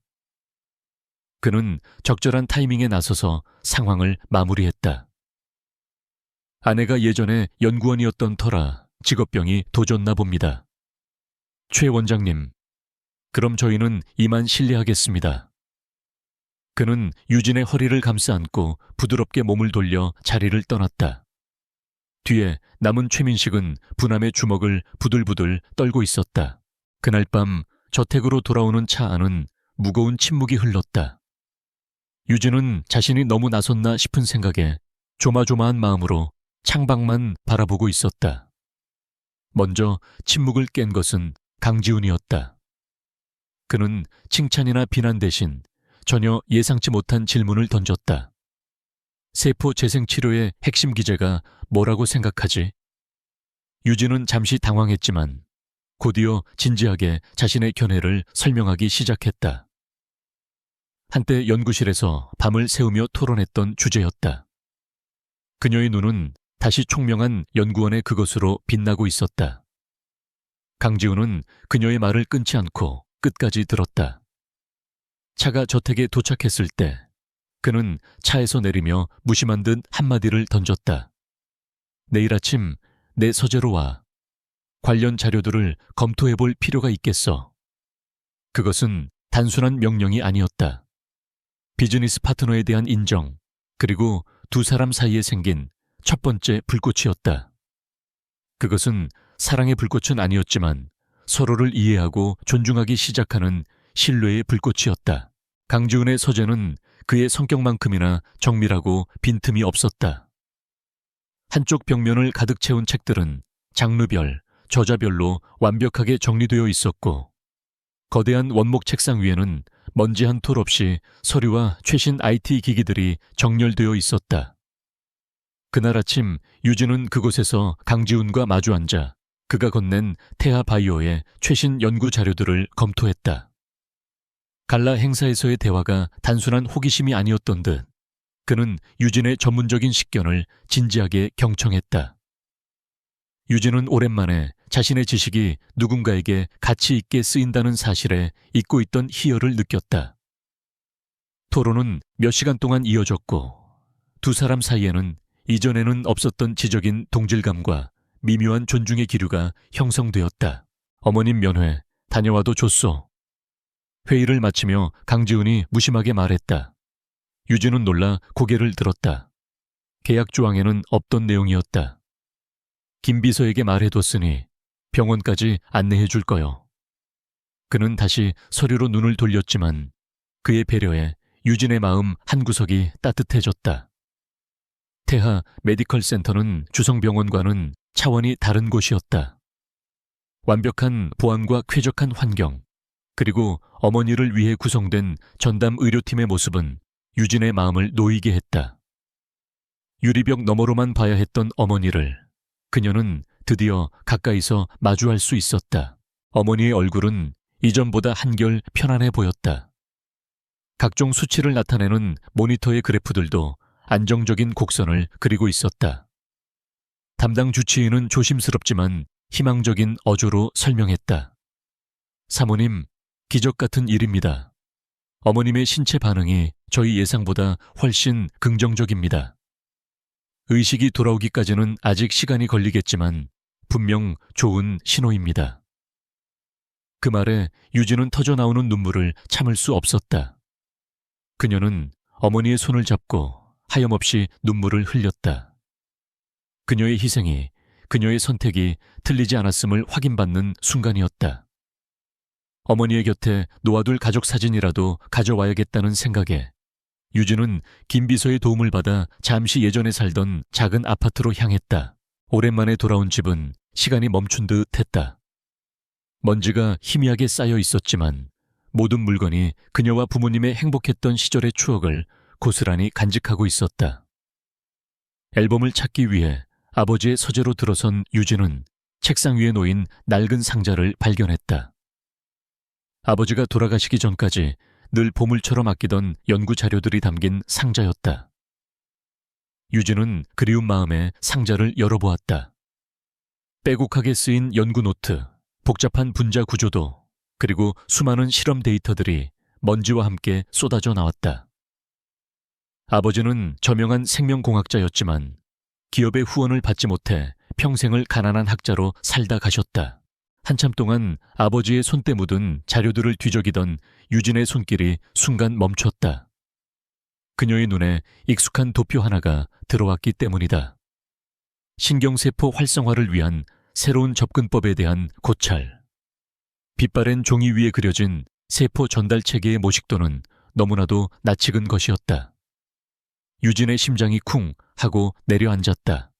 그는 적절한 타이밍에 나서서 상황을 마무리했다. 아내가 예전에 연구원이었던 터라 직업병이 도졌나 봅니다. 최 원장님, 그럼 저희는 이만 실례하겠습니다. 그는 유진의 허리를 감싸 안고 부드럽게 몸을 돌려 자리를 떠났다. 뒤에 남은 최민식은 분함의 주먹을 부들부들 떨고 있었다. 그날 밤 저택으로 돌아오는 차 안은 무거운 침묵이 흘렀다. 유진은 자신이 너무 나섰나 싶은 생각에 조마조마한 마음으로 창밖만 바라보고 있었다. 먼저 침묵을 깬 것은 강지훈이었다. 그는 칭찬이나 비난 대신 전혀 예상치 못한 질문을 던졌다. 세포 재생 치료의 핵심 기제가 뭐라고 생각하지? 유진은 잠시 당황했지만 곧이어 진지하게 자신의 견해를 설명하기 시작했다. 한때 연구실에서 밤을 새우며 토론했던 주제였다. 그녀의 눈은 다시 총명한 연구원의 그것으로 빛나고 있었다. 강지훈은 그녀의 말을 끊지 않고 끝까지 들었다. 차가 저택에 도착했을 때 그는 차에서 내리며 무심한 듯 한마디를 던졌다. 내일 아침 내 서재로 와. 관련 자료들을 검토해 볼 필요가 있겠어. 그것은 단순한 명령이 아니었다. 비즈니스 파트너에 대한 인정, 그리고 두 사람 사이에 생긴 첫 번째 불꽃이었다. 그것은 사랑의 불꽃은 아니었지만 서로를 이해하고 존중하기 시작하는 신뢰의 불꽃이었다. 강지훈의 서재는 그의 성격만큼이나 정밀하고 빈틈이 없었다. 한쪽 벽면을 가득 채운 책들은 장르별, 저자별로 완벽하게 정리되어 있었고, 거대한 원목 책상 위에는 먼지 한 톨 없이 서류와 최신 IT 기기들이 정렬되어 있었다. 그날 아침 유진은 그곳에서 강지훈과 마주 앉아 그가 건넨 태아바이오의 최신 연구 자료들을 검토했다. 갈라 행사에서의 대화가 단순한 호기심이 아니었던 듯 그는 유진의 전문적인 식견을 진지하게 경청했다. 유진은 오랜만에 자신의 지식이 누군가에게 가치 있게 쓰인다는 사실에 잊고 있던 희열을 느꼈다. 토론은 몇 시간 동안 이어졌고 두 사람 사이에는 이전에는 없었던 지적인 동질감과 미묘한 존중의 기류가 형성되었다. 어머님 면회 다녀와도 좋소. 회의를 마치며 강지훈이 무심하게 말했다. 유진은 놀라 고개를 들었다. 계약 조항에는 없던 내용이었다. 김 비서에게 말해뒀으니 병원까지 안내해 줄 거요. 그는 다시 서류로 눈을 돌렸지만 그의 배려에 유진의 마음 한구석이 따뜻해졌다. 태하 메디컬 센터는 주성병원과는 차원이 다른 곳이었다. 완벽한 보안과 쾌적한 환경, 그리고 어머니를 위해 구성된 전담 의료팀의 모습은 유진의 마음을 놓이게 했다. 유리벽 너머로만 봐야 했던 어머니를 그녀는 드디어 가까이서 마주할 수 있었다. 어머니의 얼굴은 이전보다 한결 편안해 보였다. 각종 수치를 나타내는 모니터의 그래프들도 안정적인 곡선을 그리고 있었다. 담당 주치의는 조심스럽지만 희망적인 어조로 설명했다. 사모님, 기적 같은 일입니다. 어머님의 신체 반응이 저희 예상보다 훨씬 긍정적입니다. 의식이 돌아오기까지는 아직 시간이 걸리겠지만 분명 좋은 신호입니다. 그 말에 유진은 터져나오는 눈물을 참을 수 없었다. 그녀는 어머니의 손을 잡고 하염없이 눈물을 흘렸다. 그녀의 희생이, 그녀의 선택이 틀리지 않았음을 확인받는 순간이었다. 어머니의 곁에 놓아둘 가족 사진이라도 가져와야겠다는 생각에 유진은 김 비서의 도움을 받아 잠시 예전에 살던 작은 아파트로 향했다. 오랜만에 돌아온 집은 시간이 멈춘 듯 했다. 먼지가 희미하게 쌓여 있었지만 모든 물건이 그녀와 부모님의 행복했던 시절의 추억을 고스란히 간직하고 있었다. 앨범을 찾기 위해 아버지의 서재로 들어선 유진은 책상 위에 놓인 낡은 상자를 발견했다. 아버지가 돌아가시기 전까지 늘 보물처럼 아끼던 연구 자료들이 담긴 상자였다. 유진은 그리운 마음에 상자를 열어보았다. 빼곡하게 쓰인 연구 노트, 복잡한 분자 구조도, 그리고 수많은 실험 데이터들이 먼지와 함께 쏟아져 나왔다. 아버지는 저명한 생명공학자였지만 기업의 후원을 받지 못해 평생을 가난한 학자로 살다 가셨다. 한참 동안 아버지의 손때 묻은 자료들을 뒤적이던 유진의 손길이 순간 멈췄다. 그녀의 눈에 익숙한 도표 하나가 들어왔기 때문이다. 신경세포 활성화를 위한 새로운 접근법에 대한 고찰. 빛바랜 종이 위에 그려진 세포 전달 체계의 모식도는 너무나도 낯익은 것이었다. 유진의 심장이 쿵 하고 내려앉았다.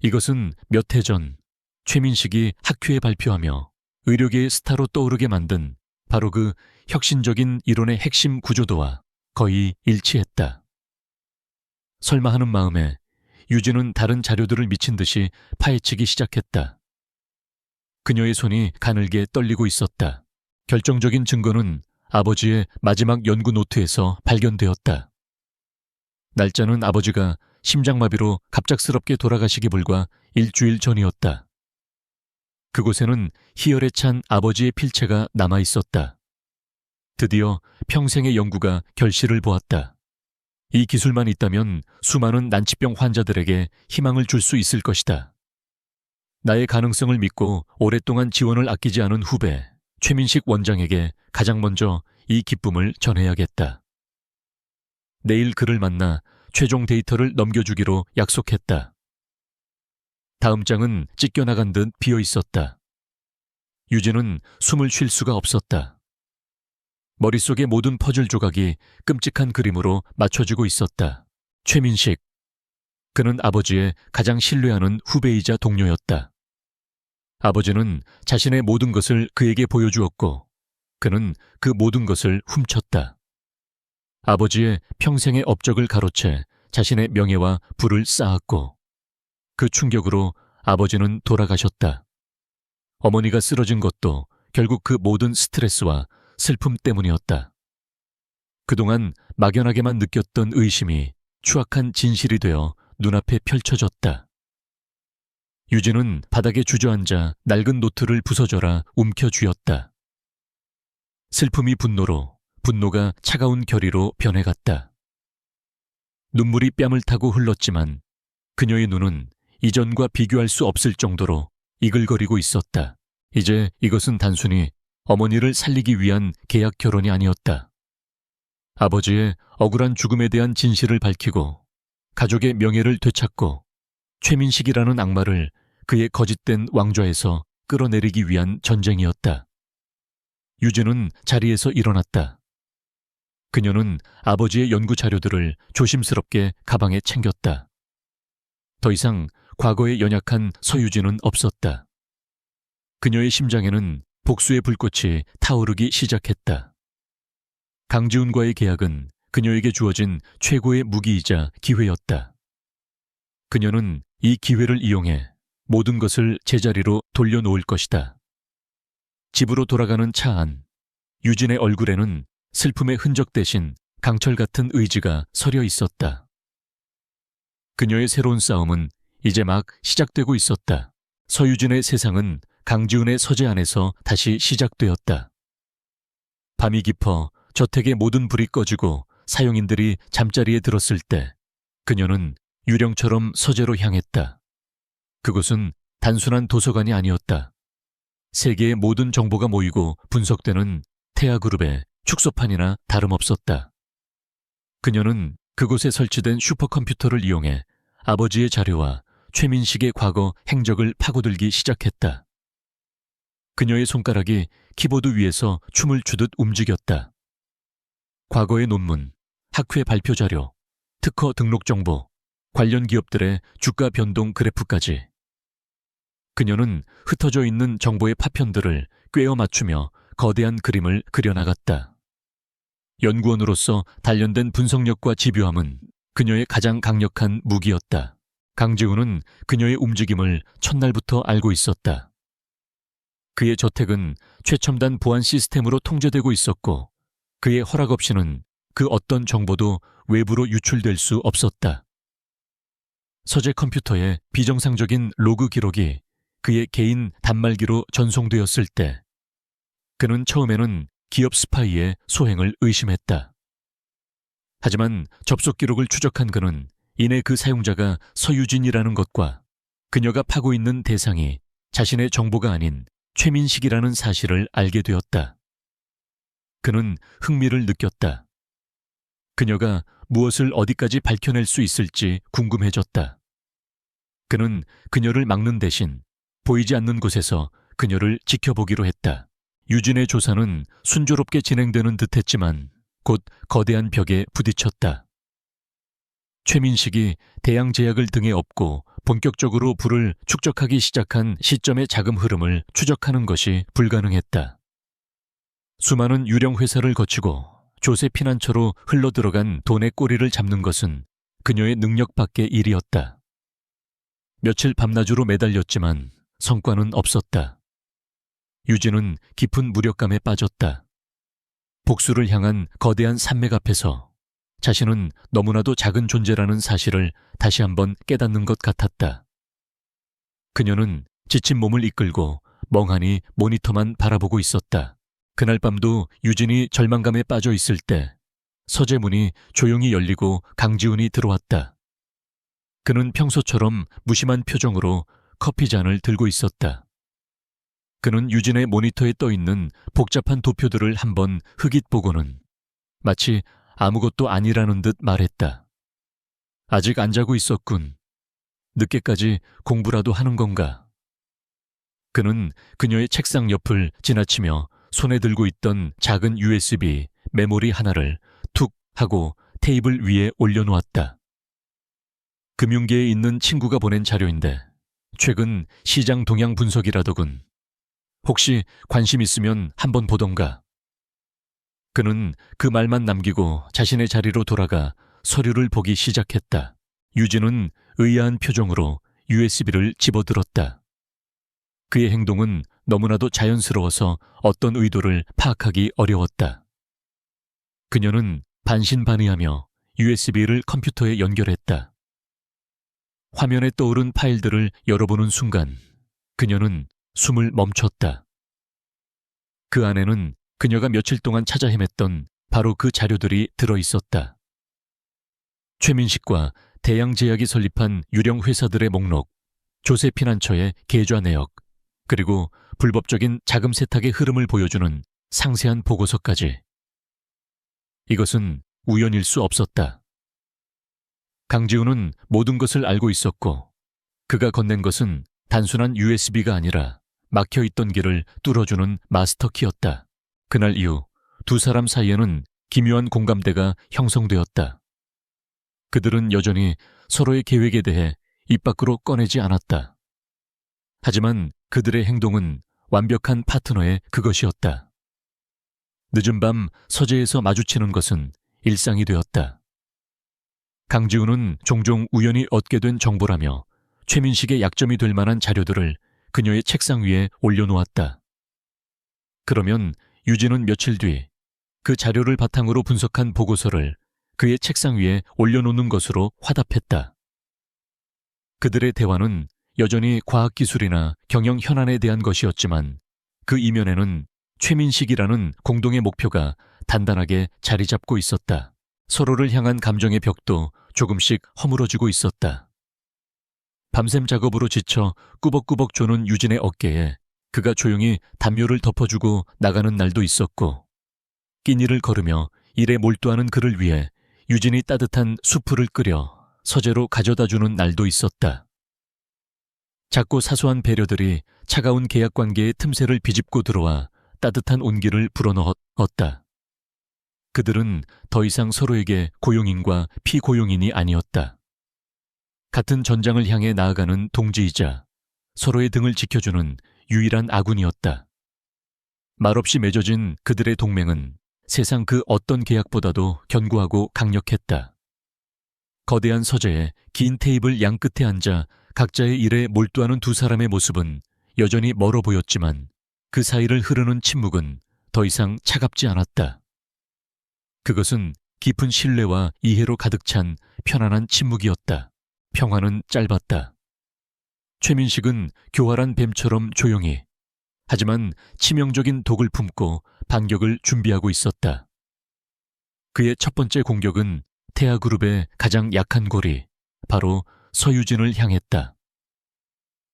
이것은 몇 해 전 최민식이 학회에 발표하며 의료계의 스타로 떠오르게 만든 바로 그 혁신적인 이론의 핵심 구조도와 거의 일치했다. 설마 하는 마음에 유진은 다른 자료들을 미친 듯이 파헤치기 시작했다. 그녀의 손이 가늘게 떨리고 있었다. 결정적인 증거는 아버지의 마지막 연구 노트에서 발견되었다. 날짜는 아버지가 심장마비로 갑작스럽게 돌아가시기 불과 일주일 전이었다. 그곳에는 희열에 찬 아버지의 필체가 남아 있었다. 드디어 평생의 연구가 결실을 보았다. 이 기술만 있다면 수많은 난치병 환자들에게 희망을 줄 수 있을 것이다. 나의 가능성을 믿고 오랫동안 지원을 아끼지 않은 후배 최민식 원장에게 가장 먼저 이 기쁨을 전해야겠다. 내일 그를 만나 최종 데이터를 넘겨주기로 약속했다. 다음 장은 찢겨나간 듯 비어 있었다. 유진은 숨을 쉴 수가 없었다. 머릿속의 모든 퍼즐 조각이 끔찍한 그림으로 맞춰지고 있었다. 최민식. 그는 아버지의 가장 신뢰하는 후배이자 동료였다. 아버지는 자신의 모든 것을 그에게 보여주었고 그는 그 모든 것을 훔쳤다. 아버지의 평생의 업적을 가로채 자신의 명예와 부를 쌓았고 그 충격으로 아버지는 돌아가셨다. 어머니가 쓰러진 것도 결국 그 모든 스트레스와 슬픔 때문이었다. 그동안 막연하게만 느꼈던 의심이 추악한 진실이 되어 눈앞에 펼쳐졌다. 유진은 바닥에 주저앉아 낡은 노트를 부서져라 움켜쥐었다. 슬픔이 분노로, 분노가 차가운 결의로 변해갔다. 눈물이 뺨을 타고 흘렀지만 그녀의 눈은 이전과 비교할 수 없을 정도로 이글거리고 있었다. 이제 이것은 단순히 어머니를 살리기 위한 계약 결혼이 아니었다. 아버지의 억울한 죽음에 대한 진실을 밝히고 가족의 명예를 되찾고 최민식이라는 악마를 그의 거짓된 왕좌에서 끌어내리기 위한 전쟁이었다. 유진은 자리에서 일어났다. 그녀는 아버지의 연구 자료들을 조심스럽게 가방에 챙겼다. 더 이상 과거에 연약한 서유진은 없었다. 그녀의 심장에는 복수의 불꽃이 타오르기 시작했다. 강지훈과의 계약은 그녀에게 주어진 최고의 무기이자 기회였다. 그녀는 이 기회를 이용해 모든 것을 제자리로 돌려놓을 것이다. 집으로 돌아가는 차 안, 유진의 얼굴에는 슬픔의 흔적 대신 강철 같은 의지가 서려 있었다. 그녀의 새로운 싸움은 이제 막 시작되고 있었다. 서유진의 세상은 강지훈의 서재 안에서 다시 시작되었다. 밤이 깊어 저택의 모든 불이 꺼지고 사용인들이 잠자리에 들었을 때 그녀는 유령처럼 서재로 향했다. 그곳은 단순한 도서관이 아니었다. 세계의 모든 정보가 모이고 분석되는 태아그룹의 축소판이나 다름없었다. 그녀는 그곳에 설치된 슈퍼컴퓨터를 이용해 아버지의 자료와 최민식의 과거 행적을 파고들기 시작했다. 그녀의 손가락이 키보드 위에서 춤을 추듯 움직였다. 과거의 논문, 학회 발표 자료, 특허 등록 정보, 관련 기업들의 주가 변동 그래프까지. 그녀는 흩어져 있는 정보의 파편들을 꿰어 맞추며 거대한 그림을 그려나갔다. 연구원으로서 단련된 분석력과 집요함은 그녀의 가장 강력한 무기였다. 강지훈은 그녀의 움직임을 첫날부터 알고 있었다. 그의 저택은 최첨단 보안 시스템으로 통제되고 있었고 그의 허락 없이는 그 어떤 정보도 외부로 유출될 수 없었다. 서재 컴퓨터에 비정상적인 로그 기록이 그의 개인 단말기로 전송되었을 때 그는 처음에는 기업 스파이의 소행을 의심했다. 하지만 접속 기록을 추적한 그는 이내 그 사용자가 서유진이라는 것과 그녀가 파고 있는 대상이 자신의 정보가 아닌 최민식이라는 사실을 알게 되었다. 그는 흥미를 느꼈다. 그녀가 무엇을 어디까지 밝혀낼 수 있을지 궁금해졌다. 그는 그녀를 막는 대신 보이지 않는 곳에서 그녀를 지켜보기로 했다. 유진의 조사는 순조롭게 진행되는 듯했지만 곧 거대한 벽에 부딪혔다. 최민식이 대양제약을 등에 업고 본격적으로 부를 축적하기 시작한 시점의 자금 흐름을 추적하는 것이 불가능했다. 수많은 유령 회사를 거치고 조세 피난처로 흘러들어간 돈의 꼬리를 잡는 것은 그녀의 능력 밖의 일이었다. 며칠 밤낮으로 매달렸지만 성과는 없었다. 유진은 깊은 무력감에 빠졌다. 복수를 향한 거대한 산맥 앞에서 자신은 너무나도 작은 존재라는 사실을 다시 한번 깨닫는 것 같았다. 그녀는 지친 몸을 이끌고 멍하니 모니터만 바라보고 있었다. 그날 밤도 유진이 절망감에 빠져 있을 때 서재 문이 조용히 열리고 강지훈이 들어왔다. 그는 평소처럼 무심한 표정으로 커피잔을 들고 있었다. 그는 유진의 모니터에 떠있는 복잡한 도표들을 한번 흐깃 보고는 마치 아무것도 아니라는 듯 말했다. 아직 안 자고 있었군. 늦게까지 공부라도 하는 건가? 그는 그녀의 책상 옆을 지나치며 손에 들고 있던 작은 USB 메모리 하나를 툭 하고 테이블 위에 올려놓았다. 금융계에 있는 친구가 보낸 자료인데 최근 시장 동향 분석이라더군. 혹시 관심 있으면 한번 보던가. 그는 그 말만 남기고 자신의 자리로 돌아가 서류를 보기 시작했다. 유진은 의아한 표정으로 USB를 집어들었다. 그의 행동은 너무나도 자연스러워서 어떤 의도를 파악하기 어려웠다. 그녀는 반신반의하며 USB를 컴퓨터에 연결했다. 화면에 떠오른 파일들을 열어보는 순간 그녀는 숨을 멈췄다. 그 안에는 그녀가 며칠 동안 찾아 헤맸던 바로 그 자료들이 들어있었다. 최민식과 대양제약이 설립한 유령 회사들의 목록, 조세피난처의 계좌 내역, 그리고 불법적인 자금 세탁의 흐름을 보여주는 상세한 보고서까지. 이것은 우연일 수 없었다. 강지훈은 모든 것을 알고 있었고 그가 건넨 것은 단순한 USB가 아니라 막혀있던 길을 뚫어주는 마스터키였다. 그날 이후 두 사람 사이에는 기묘한 공감대가 형성되었다. 그들은 여전히 서로의 계획에 대해 입 밖으로 꺼내지 않았다. 하지만 그들의 행동은 완벽한 파트너의 그것이었다. 늦은 밤 서재에서 마주치는 것은 일상이 되었다. 강지훈은 종종 우연히 얻게 된 정보라며 최민식의 약점이 될 만한 자료들을 그녀의 책상 위에 올려놓았다. 그러면 유진은 며칠 뒤 그 자료를 바탕으로 분석한 보고서를 그의 책상 위에 올려놓는 것으로 화답했다. 그들의 대화는 여전히 과학기술이나 경영 현안에 대한 것이었지만 그 이면에는 최민식이라는 공동의 목표가 단단하게 자리 잡고 있었다. 서로를 향한 감정의 벽도 조금씩 허물어지고 있었다. 밤샘 작업으로 지쳐 꾸벅꾸벅 조는 유진의 어깨에 그가 조용히 담요를 덮어주고 나가는 날도 있었고 끼니를 걸으며 일에 몰두하는 그를 위해 유진이 따뜻한 수프를 끓여 서재로 가져다주는 날도 있었다. 작고 사소한 배려들이 차가운 계약관계의 틈새를 비집고 들어와 따뜻한 온기를 불어넣었다. 그들은 더 이상 서로에게 고용인과 피고용인이 아니었다. 같은 전장을 향해 나아가는 동지이자 서로의 등을 지켜주는 유일한 아군이었다. 말없이 맺어진 그들의 동맹은 세상 그 어떤 계약보다도 견고하고 강력했다. 거대한 서재에 긴 테이블 양끝에 앉아 각자의 일에 몰두하는 두 사람의 모습은 여전히 멀어 보였지만 그 사이를 흐르는 침묵은 더 이상 차갑지 않았다. 그것은 깊은 신뢰와 이해로 가득 찬 편안한 침묵이었다. 평화는 짧았다. 최민식은 교활한 뱀처럼 조용히, 하지만 치명적인 독을 품고 반격을 준비하고 있었다. 그의 첫 번째 공격은 태아그룹의 가장 약한 고리, 바로 서유진을 향했다.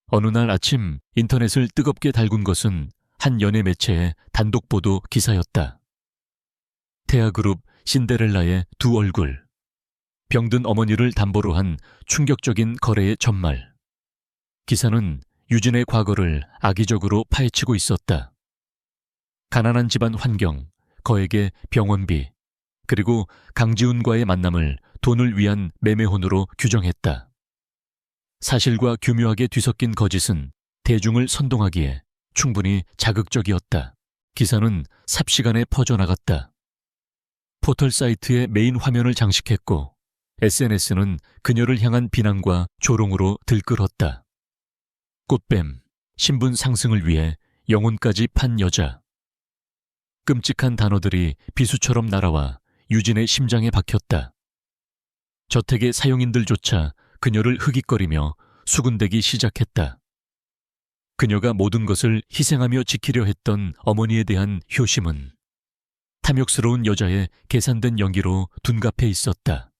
어느 날 아침 인터넷을 뜨겁게 달군 것은 한 연예 매체의 단독 보도 기사였다. 태아그룹 신데렐라의 두 얼굴, 병든 어머니를 담보로 한 충격적인 거래의 전말. 기사는 유진의 과거를 악의적으로 파헤치고 있었다. 가난한 집안 환경, 거액의 병원비, 그리고 강지훈과의 만남을 돈을 위한 매매혼으로 규정했다. 사실과 교묘하게 뒤섞인 거짓은 대중을 선동하기에 충분히 자극적이었다. 기사는 삽시간에 퍼져나갔다. 포털 사이트의 메인 화면을 장식했고 SNS는 그녀를 향한 비난과 조롱으로 들끓었다. 꽃뱀, 신분 상승을 위해 영혼까지 판 여자. 끔찍한 단어들이 비수처럼 날아와 유진의 심장에 박혔다. 저택의 사용인들조차 그녀를 흐깃거리며 수군대기 시작했다. 그녀가 모든 것을 희생하며 지키려 했던 어머니에 대한 효심은 탐욕스러운 여자의 계산된 연기로 둔갑해 있었다.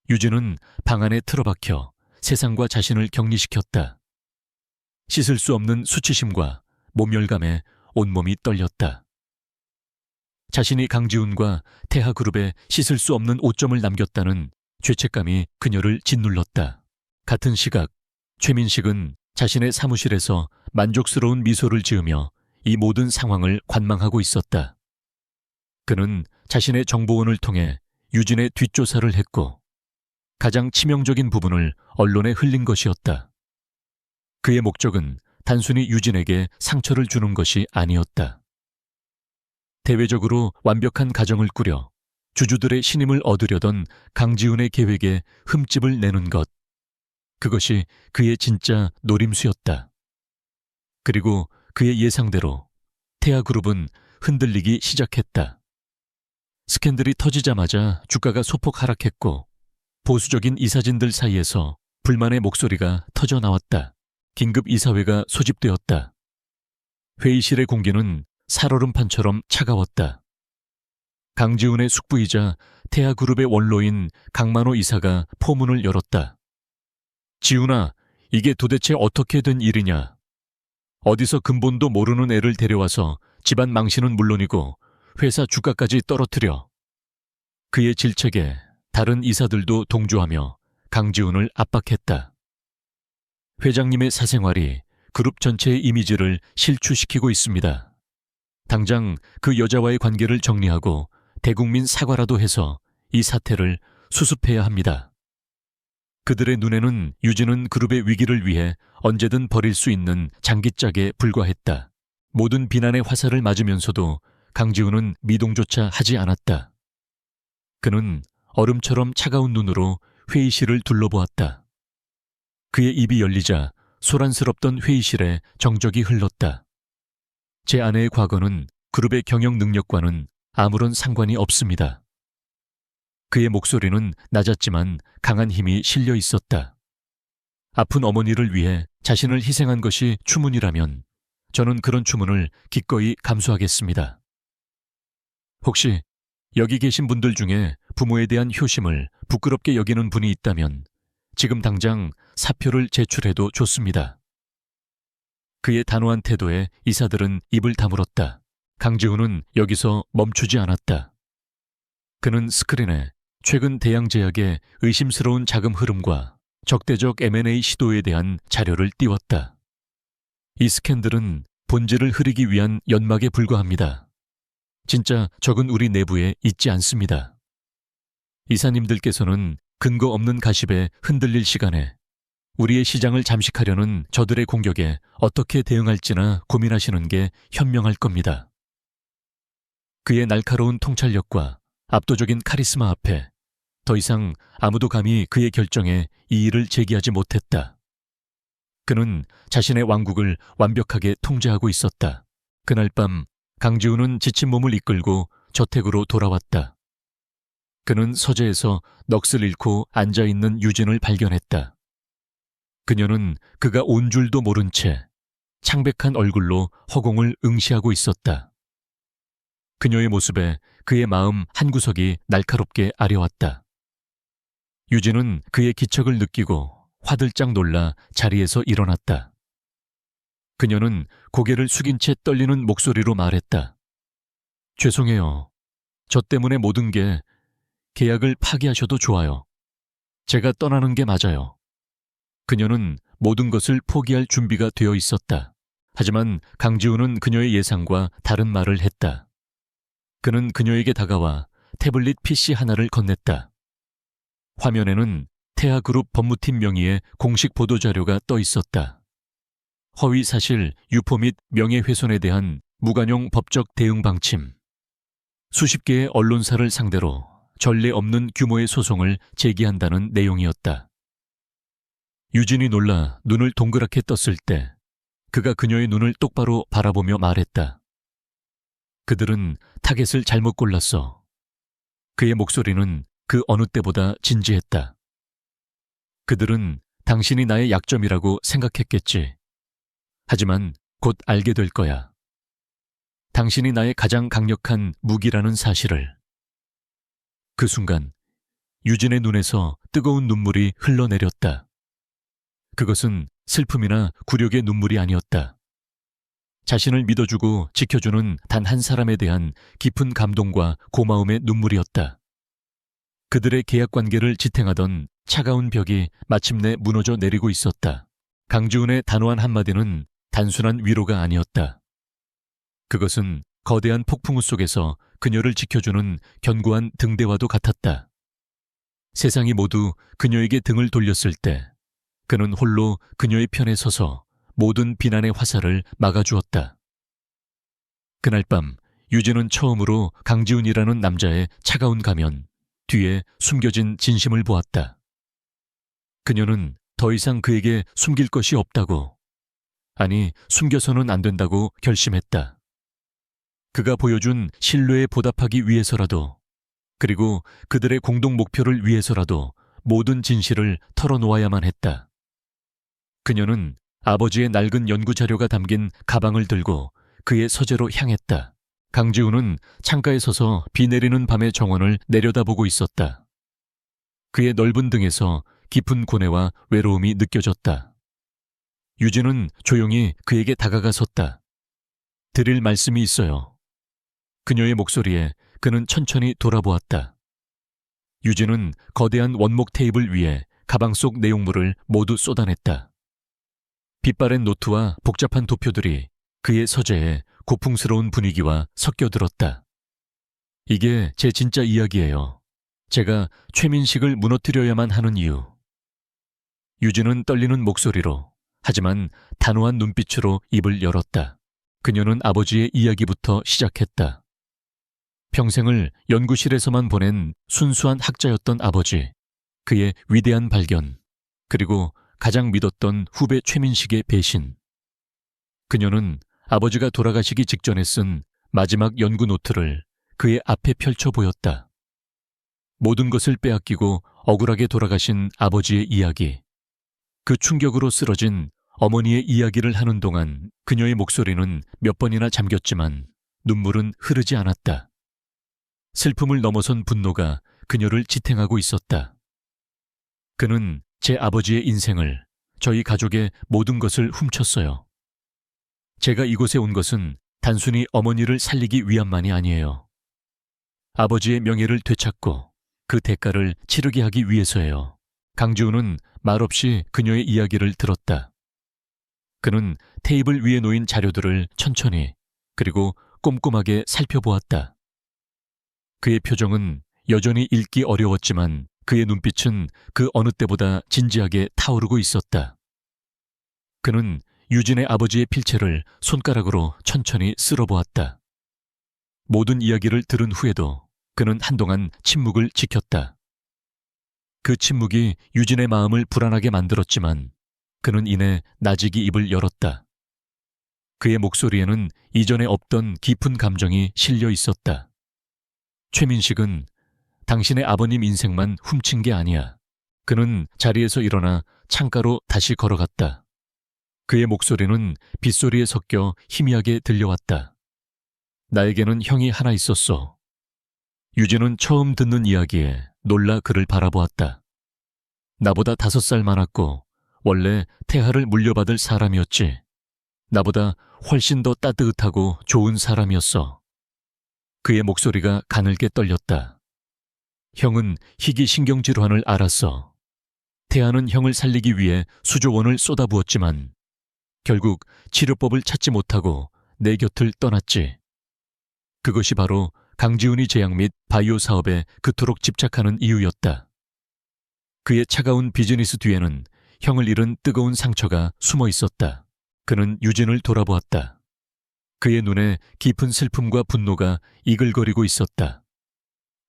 유진은 방 안에 틀어박혀 세상과 자신을 격리시켰다. 씻을 수 없는 수치심과 모멸감에 온몸이 떨렸다. 자신이 강지훈과 태하그룹에 씻을 수 없는 오점을 남겼다는 죄책감이 그녀를 짓눌렀다. 같은 시각 최민식은 자신의 사무실에서 만족스러운 미소를 지으며 이 모든 상황을 관망하고 있었다. 그는 자신의 정보원을 통해 유진의 뒷조사를 했고 가장 치명적인 부분을 언론에 흘린 것이었다. 그의 목적은 단순히 유진에게 상처를 주는 것이 아니었다. 대외적으로 완벽한 가정을 꾸려 주주들의 신임을 얻으려던 강지훈의 계획에 흠집을 내는 것. 그것이 그의 진짜 노림수였다. 그리고 그의 예상대로 태아그룹은 흔들리기 시작했다. 스캔들이 터지자마자 주가가 소폭 하락했고 보수적인 이사진들 사이에서 불만의 목소리가 터져나왔다. 긴급 이사회가 소집되었다. 회의실의 공기는 살얼음판처럼 차가웠다. 강지훈의 숙부이자 태아그룹의 원로인 강만호 이사가 포문을 열었다. 지훈아, 이게 도대체 어떻게 된 일이냐? 어디서 근본도 모르는 애를 데려와서 집안 망신은 물론이고 회사 주가까지 떨어뜨려. 그의 질책에 다른 이사들도 동조하며 강지훈을 압박했다. 회장님의 사생활이 그룹 전체의 이미지를 실추시키고 있습니다. 당장 그 여자와의 관계를 정리하고 대국민 사과라도 해서 이 사태를 수습해야 합니다. 그들의 눈에는 유진은 그룹의 위기를 위해 언제든 벌일 수 있는 장기짝에 불과했다. 모든 비난의 화살을 맞으면서도 강지훈은 미동조차 하지 않았다. 그는 얼음처럼 차가운 눈으로 회의실을 둘러보았다. 그의 입이 열리자 소란스럽던 회의실에 정적이 흘렀다. 제 아내의 과거는 그룹의 경영 능력과는 아무런 상관이 없습니다. 그의 목소리는 낮았지만 강한 힘이 실려 있었다. 아픈 어머니를 위해 자신을 희생한 것이 추문이라면 저는 그런 추문을 기꺼이 감수하겠습니다. 혹시 여기 계신 분들 중에 부모에 대한 효심을 부끄럽게 여기는 분이 있다면 지금 당장 사표를 제출해도 좋습니다. 그의 단호한 태도에 이사들은 입을 다물었다. 강지훈은 여기서 멈추지 않았다. 그는 스크린에 최근 대양제약의 의심스러운 자금 흐름과 적대적 M&A 시도에 대한 자료를 띄웠다. 이 스캔들은 본질을 흐리기 위한 연막에 불과합니다. 진짜 적은 우리 내부에 있지 않습니다. 이사님들께서는 근거 없는 가십에 흔들릴 시간에 우리의 시장을 잠식하려는 저들의 공격에 어떻게 대응할지나 고민하시는 게 현명할 겁니다. 그의 날카로운 통찰력과 압도적인 카리스마 앞에 더 이상 아무도 감히 그의 결정에 이의를 제기하지 못했다. 그는 자신의 왕국을 완벽하게 통제하고 있었다. 그날 밤 강지훈은 지친 몸을 이끌고 저택으로 돌아왔다. 그는 서재에서 넋을 잃고 앉아있는 유진을 발견했다. 그녀는 그가 온 줄도 모른 채 창백한 얼굴로 허공을 응시하고 있었다. 그녀의 모습에 그의 마음 한구석이 날카롭게 아려왔다. 유진은 그의 기척을 느끼고 화들짝 놀라 자리에서 일어났다. 그녀는 고개를 숙인 채 떨리는 목소리로 말했다. 죄송해요. 저 때문에 모든 게 계약을 파기하셔도 좋아요. 제가 떠나는 게 맞아요. 그녀는 모든 것을 포기할 준비가 되어 있었다. 하지만 강지훈은 그녀의 예상과 다른 말을 했다. 그는 그녀에게 다가와 태블릿 PC 하나를 건넸다. 화면에는 태아그룹 법무팀 명의의 공식 보도자료가 떠 있었다. 허위사실, 유포 및 명예훼손에 대한 무관용 법적 대응 방침. 수십 개의 언론사를 상대로 전례 없는 규모의 소송을 제기한다는 내용이었다. 유진이 놀라 눈을 동그랗게 떴을 때 그가 그녀의 눈을 똑바로 바라보며 말했다. 그들은 타겟을 잘못 골랐어. 그의 목소리는 그 어느 때보다 진지했다. 그들은 당신이 나의 약점이라고 생각했겠지. 하지만 곧 알게 될 거야. 당신이 나의 가장 강력한 무기라는 사실을. 그 순간 유진의 눈에서 뜨거운 눈물이 흘러내렸다. 그것은 슬픔이나 굴욕의 눈물이 아니었다. 자신을 믿어주고 지켜주는 단 한 사람에 대한 깊은 감동과 고마움의 눈물이었다. 그들의 계약 관계를 지탱하던 차가운 벽이 마침내 무너져 내리고 있었다. 강지훈의 단호한 한마디는 단순한 위로가 아니었다. 그것은 거대한 폭풍우 속에서 그녀를 지켜주는 견고한 등대와도 같았다. 세상이 모두 그녀에게 등을 돌렸을 때 그는 홀로 그녀의 편에 서서 모든 비난의 화살을 막아주었다. 그날 밤 유진은 처음으로 강지훈이라는 남자의 차가운 가면 뒤에 숨겨진 진심을 보았다. 그녀는 더 이상 그에게 숨길 것이 없다고, 아니 숨겨서는 안 된다고 결심했다. 그가 보여준 신뢰에 보답하기 위해서라도, 그리고 그들의 공동 목표를 위해서라도 모든 진실을 털어놓아야만 했다. 그녀는 아버지의 낡은 연구자료가 담긴 가방을 들고 그의 서재로 향했다. 강지훈은 창가에 서서 비 내리는 밤의 정원을 내려다보고 있었다. 그의 넓은 등에서 깊은 고뇌와 외로움이 느껴졌다. 유진은 조용히 그에게 다가가 섰다. 드릴 말씀이 있어요. 그녀의 목소리에 그는 천천히 돌아보았다. 유진은 거대한 원목 테이블 위에 가방 속 내용물을 모두 쏟아냈다. 빛바랜 노트와 복잡한 도표들이 그의 서재에 고풍스러운 분위기와 섞여들었다. 이게 제 진짜 이야기예요. 제가 최민식을 무너뜨려야만 하는 이유. 유진은 떨리는 목소리로, 하지만 단호한 눈빛으로 입을 열었다. 그녀는 아버지의 이야기부터 시작했다. 평생을 연구실에서만 보낸 순수한 학자였던 아버지, 그의 위대한 발견, 그리고 가장 믿었던 후배 최민식의 배신. 그녀는 아버지가 돌아가시기 직전에 쓴 마지막 연구 노트를 그의 앞에 펼쳐 보였다. 모든 것을 빼앗기고 억울하게 돌아가신 아버지의 이야기. 그 충격으로 쓰러진 어머니의 이야기를 하는 동안 그녀의 목소리는 몇 번이나 잠겼지만 눈물은 흐르지 않았다. 슬픔을 넘어선 분노가 그녀를 지탱하고 있었다. 그는 제 아버지의 인생을, 저희 가족의 모든 것을 훔쳤어요. 제가 이곳에 온 것은 단순히 어머니를 살리기 위함만이 아니에요. 아버지의 명예를 되찾고 그 대가를 치르게 하기 위해서예요. 강지훈은 말없이 그녀의 이야기를 들었다. 그는 테이블 위에 놓인 자료들을 천천히 그리고 꼼꼼하게 살펴보았다. 그의 표정은 여전히 읽기 어려웠지만 그의 눈빛은 그 어느 때보다 진지하게 타오르고 있었다. 그는 유진의 아버지의 필체를 손가락으로 천천히 쓸어보았다. 모든 이야기를 들은 후에도 그는 한동안 침묵을 지켰다. 그 침묵이 유진의 마음을 불안하게 만들었지만 그는 이내 나직이 입을 열었다. 그의 목소리에는 이전에 없던 깊은 감정이 실려 있었다. 최민식은 당신의 아버님 인생만 훔친 게 아니야. 그는 자리에서 일어나 창가로 다시 걸어갔다. 그의 목소리는 빗소리에 섞여 희미하게 들려왔다. 나에게는 형이 하나 있었어. 유진은 처음 듣는 이야기에 놀라 그를 바라보았다. 나보다 5살 많았고 원래 태하를 물려받을 사람이었지. 나보다 훨씬 더 따뜻하고 좋은 사람이었어. 그의 목소리가 가늘게 떨렸다. 형은 희귀 신경질환을 앓았어. 태하는 형을 살리기 위해 수조 원을 쏟아부었지만 결국 치료법을 찾지 못하고 내 곁을 떠났지. 그것이 바로 강지훈이 제약 및 바이오 사업에 그토록 집착하는 이유였다. 그의 차가운 비즈니스 뒤에는 형을 잃은 뜨거운 상처가 숨어 있었다. 그는 유진을 돌아보았다. 그의 눈에 깊은 슬픔과 분노가 이글거리고 있었다.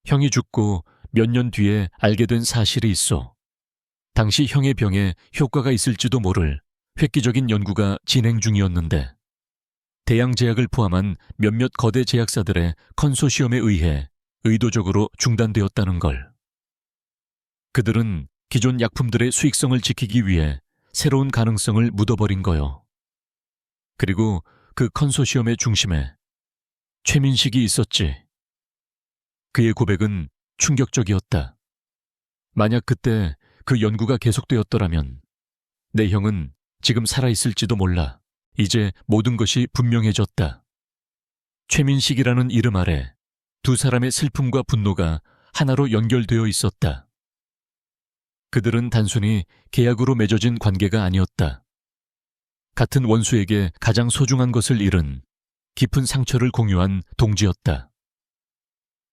형이 죽고 몇 년 뒤에 알게 된 사실이 있어. 당시 형의 병에 효과가 있을지도 모를 획기적인 연구가 진행 중이었는데 대양제약을 포함한 몇몇 거대 제약사들의 컨소시엄에 의해 의도적으로 중단되었다는 걸. 그들은 기존 약품들의 수익성을 지키기 위해 새로운 가능성을 묻어버린 거요. 그리고 그 컨소시엄의 중심에 최민식이 있었지. 그의 고백은 충격적이었다. 만약 그때 그 연구가 계속되었더라면 내 형은 지금 살아있을지도 몰라. 이제 모든 것이 분명해졌다. 최민식이라는 이름 아래 두 사람의 슬픔과 분노가 하나로 연결되어 있었다. 그들은 단순히 계약으로 맺어진 관계가 아니었다. 같은 원수에게 가장 소중한 것을 잃은 깊은 상처를 공유한 동지였다.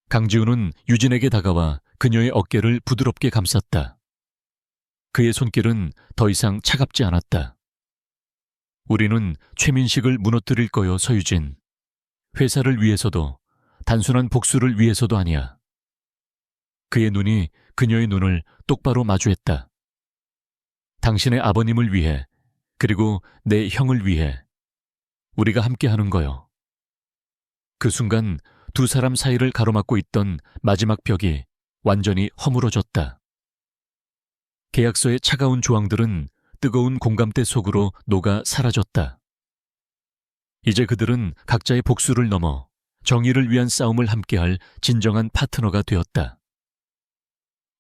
강지훈은 유진에게 다가와 그녀의 어깨를 부드럽게 감쌌다. 그의 손길은 더 이상 차갑지 않았다. 우리는 최민식을 무너뜨릴 거요, 서유진. 회사를 위해서도 단순한 복수를 위해서도 아니야. 그의 눈이 그녀의 눈을 똑바로 마주했다. 당신의 아버님을 위해, 그리고 내 형을 위해 우리가 함께하는 거요. 그 순간 두 사람 사이를 가로막고 있던 마지막 벽이 완전히 허물어졌다. 계약서의 차가운 조항들은 뜨거운 공감대 속으로 녹아 사라졌다. 이제 그들은 각자의 복수를 넘어 정의를 위한 싸움을 함께할 진정한 파트너가 되었다.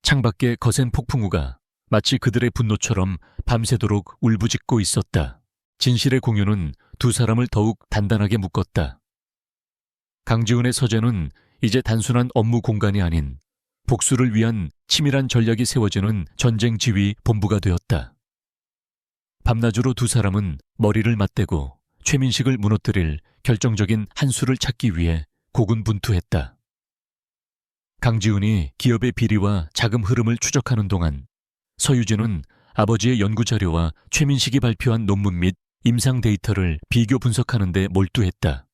창밖의 거센 폭풍우가 마치 그들의 분노처럼 밤새도록 울부짖고 있었다. 진실의 공유는 두 사람을 더욱 단단하게 묶었다. 강지훈의 서재는 이제 단순한 업무 공간이 아닌 복수를 위한 치밀한 전략이 세워지는 전쟁 지휘 본부가 되었다. 밤낮으로 두 사람은 머리를 맞대고 최민식을 무너뜨릴 결정적인 한 수를 찾기 위해 고군분투했다. 강지훈이 기업의 비리와 자금 흐름을 추적하는 동안 서유진은 아버지의 연구 자료와 최민식이 발표한 논문 및 임상 데이터를 비교 분석하는 데 몰두했다.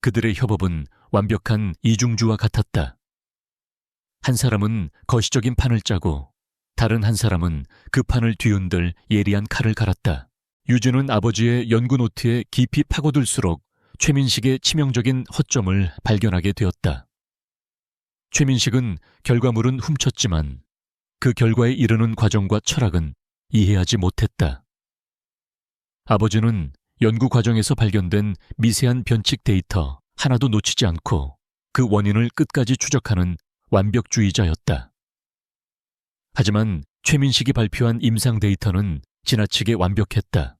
그들의 협업은 완벽한 이중주와 같았다. 한 사람은 거시적인 판을 짜고 다른 한 사람은 그 판을 뒤흔들 예리한 칼을 갈았다. 유진은 아버지의 연구 노트에 깊이 파고들수록 최민식의 치명적인 허점을 발견하게 되었다. 최민식은 결과물은 훔쳤지만 그 결과에 이르는 과정과 철학은 이해하지 못했다. 아버지는 연구 과정에서 발견된 미세한 변칙 데이터 하나도 놓치지 않고 그 원인을 끝까지 추적하는 완벽주의자였다. 하지만 최민식이 발표한 임상 데이터는 지나치게 완벽했다.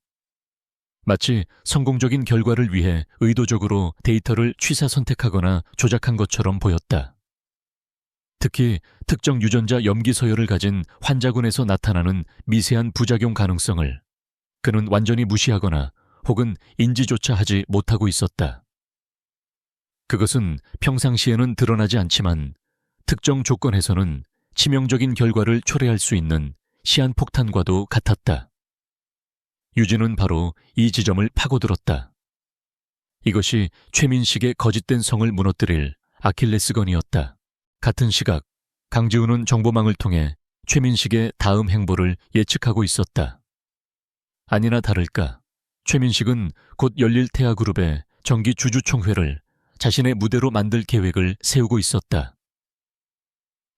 마치 성공적인 결과를 위해 의도적으로 데이터를 취사 선택하거나 조작한 것처럼 보였다. 특히 특정 유전자 염기 서열을 가진 환자군에서 나타나는 미세한 부작용 가능성을 그는 완전히 무시하거나 혹은 인지조차 하지 못하고 있었다. 그것은 평상시에는 드러나지 않지만 특정 조건에서는 치명적인 결과를 초래할 수 있는 시한폭탄과도 같았다. 유진은 바로 이 지점을 파고들었다. 이것이 최민식의 거짓된 성을 무너뜨릴 아킬레스건이었다. 같은 시각 강지훈은 정보망을 통해 최민식의 다음 행보를 예측하고 있었다. 아니나 다를까 최민식은 곧 열릴 태아그룹의 정기 주주총회를 자신의 무대로 만들 계획을 세우고 있었다.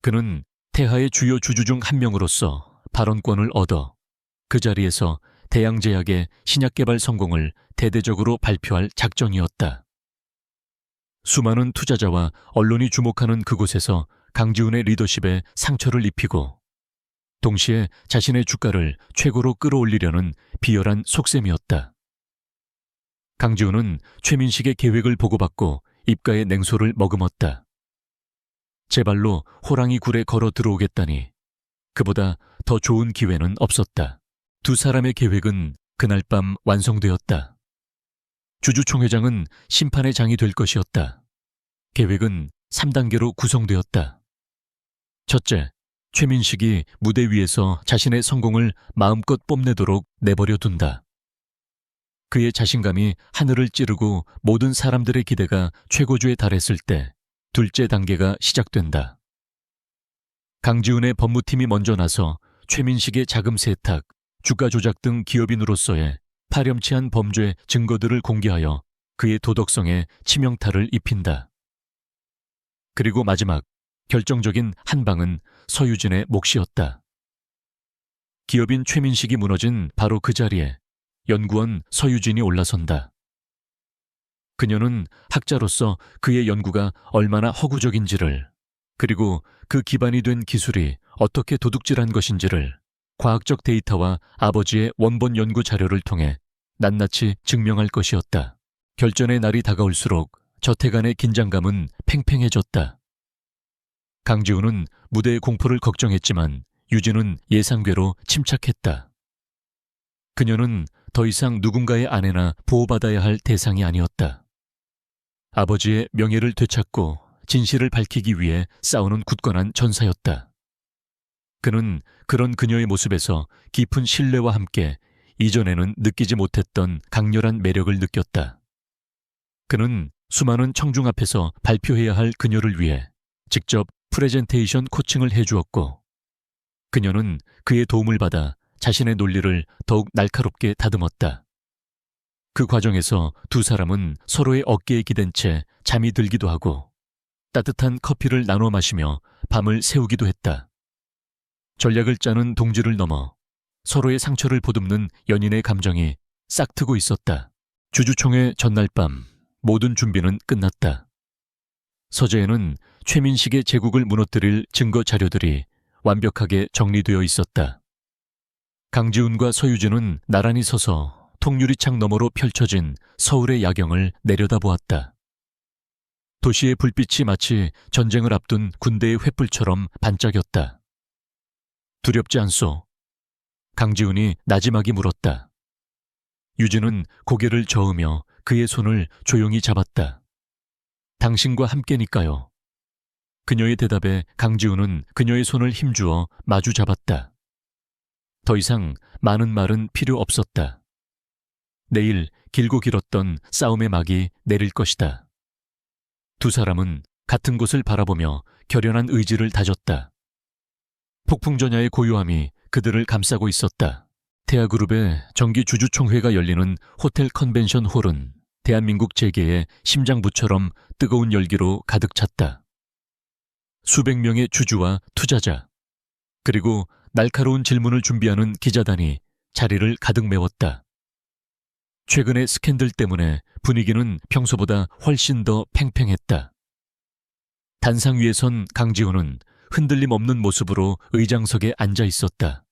그는 태하의 주요 주주 중 한 명으로서 발언권을 얻어 그 자리에서 대양제약의 신약 개발 성공을 대대적으로 발표할 작정이었다. 수많은 투자자와 언론이 주목하는 그곳에서 강지훈의 리더십에 상처를 입히고 동시에 자신의 주가를 최고로 끌어올리려는 비열한 속셈이었다. 강지훈은 최민식의 계획을 보고받고 입가에 냉소를 머금었다. 제 발로 호랑이 굴에 걸어 들어오겠다니 그보다 더 좋은 기회는 없었다. 두 사람의 계획은 그날 밤 완성되었다. 주주총회장은 심판의 장이 될 것이었다. 계획은 3단계로 구성되었다. 첫째, 최민식이 무대 위에서 자신의 성공을 마음껏 뽐내도록 내버려 둔다. 그의 자신감이 하늘을 찌르고 모든 사람들의 기대가 최고조에 달했을 때 둘째 단계가 시작된다. 강지훈의 법무팀이 먼저 나서 최민식의 자금 세탁, 주가 조작 등 기업인으로서의 파렴치한 범죄 증거들을 공개하여 그의 도덕성에 치명타를 입힌다. 그리고 마지막, 결정적인 한 방은 서유진의 몫이었다. 기업인 최민식이 무너진 바로 그 자리에 연구원 서유진이 올라선다. 그녀는 학자로서 그의 연구가 얼마나 허구적인지를, 그리고 그 기반이 된 기술이 어떻게 도둑질한 것인지를 과학적 데이터와 아버지의 원본 연구 자료를 통해 낱낱이 증명할 것이었다. 결전의 날이 다가올수록 저태 간의 긴장감은 팽팽해졌다. 강지훈은 무대의 공포를 걱정했지만 유진은 예상외로 침착했다. 그녀는 더 이상 누군가의 아내나 보호받아야 할 대상이 아니었다. 아버지의 명예를 되찾고 진실을 밝히기 위해 싸우는 굳건한 전사였다. 그는 그런 그녀의 모습에서 깊은 신뢰와 함께 이전에는 느끼지 못했던 강렬한 매력을 느꼈다. 그는 수많은 청중 앞에서 발표해야 할 그녀를 위해 직접 프레젠테이션 코칭을 해주었고, 그녀는 그의 도움을 받아 자신의 논리를 더욱 날카롭게 다듬었다. 그 과정에서 두 사람은 서로의 어깨에 기댄 채 잠이 들기도 하고 따뜻한 커피를 나눠 마시며 밤을 새우기도 했다. 전략을 짜는 동지를 넘어 서로의 상처를 보듬는 연인의 감정이 싹트고 있었다. 주주총회 전날 밤 모든 준비는 끝났다. 서재에는 최민식의 제국을 무너뜨릴 증거 자료들이 완벽하게 정리되어 있었다. 강지훈과 서유진은 나란히 서서 통유리창 너머로 펼쳐진 서울의 야경을 내려다보았다. 도시의 불빛이 마치 전쟁을 앞둔 군대의 횃불처럼 반짝였다. 두렵지 않소? 강지훈이 나지막이 물었다. 유진은 고개를 저으며 그의 손을 조용히 잡았다. 당신과 함께니까요. 그녀의 대답에 강지훈은 그녀의 손을 힘주어 마주 잡았다. 더 이상 많은 말은 필요 없었다. 내일 길고 길었던 싸움의 막이 내릴 것이다. 두 사람은 같은 곳을 바라보며 결연한 의지를 다졌다. 폭풍전야의 고요함이 그들을 감싸고 있었다. 태아그룹의 정기 주주총회가 열리는 호텔 컨벤션 홀은 대한민국 재계의 심장부처럼 뜨거운 열기로 가득 찼다. 수백 명의 주주와 투자자, 그리고 날카로운 질문을 준비하는 기자단이 자리를 가득 메웠다. 최근의 스캔들 때문에 분위기는 평소보다 훨씬 더 팽팽했다. 단상 위에 선 강지훈은 흔들림 없는 모습으로 의장석에 앉아 있었다.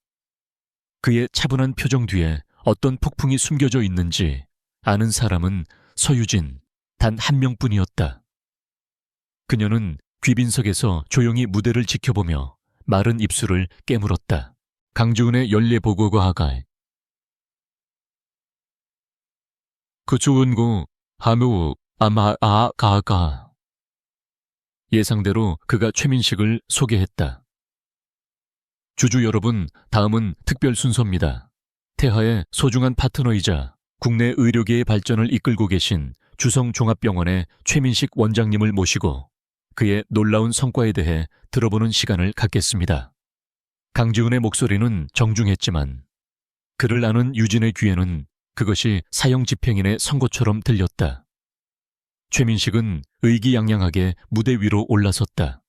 그의 차분한 표정 뒤에 어떤 폭풍이 숨겨져 있는지 아는 사람은 서유진 단 한 명뿐이었다. 그녀는 귀빈석에서 조용히 무대를 지켜보며 마른 입술을 깨물었다. 강지훈의 연례보고가 그 좋은 거 하묘 아마아가가 예상대로 그가 최민식을 소개했다. 주주 여러분, 다음은 특별 순서입니다. 태하의 소중한 파트너이자 국내 의료계의 발전을 이끌고 계신 주성종합병원의 최민식 원장님을 모시고 그의 놀라운 성과에 대해 들어보는 시간을 갖겠습니다. 강지훈의 목소리는 정중했지만 그를 아는 유진의 귀에는 그것이 사형집행인의 선고처럼 들렸다. 최민식은 의기양양하게 무대 위로 올라섰다.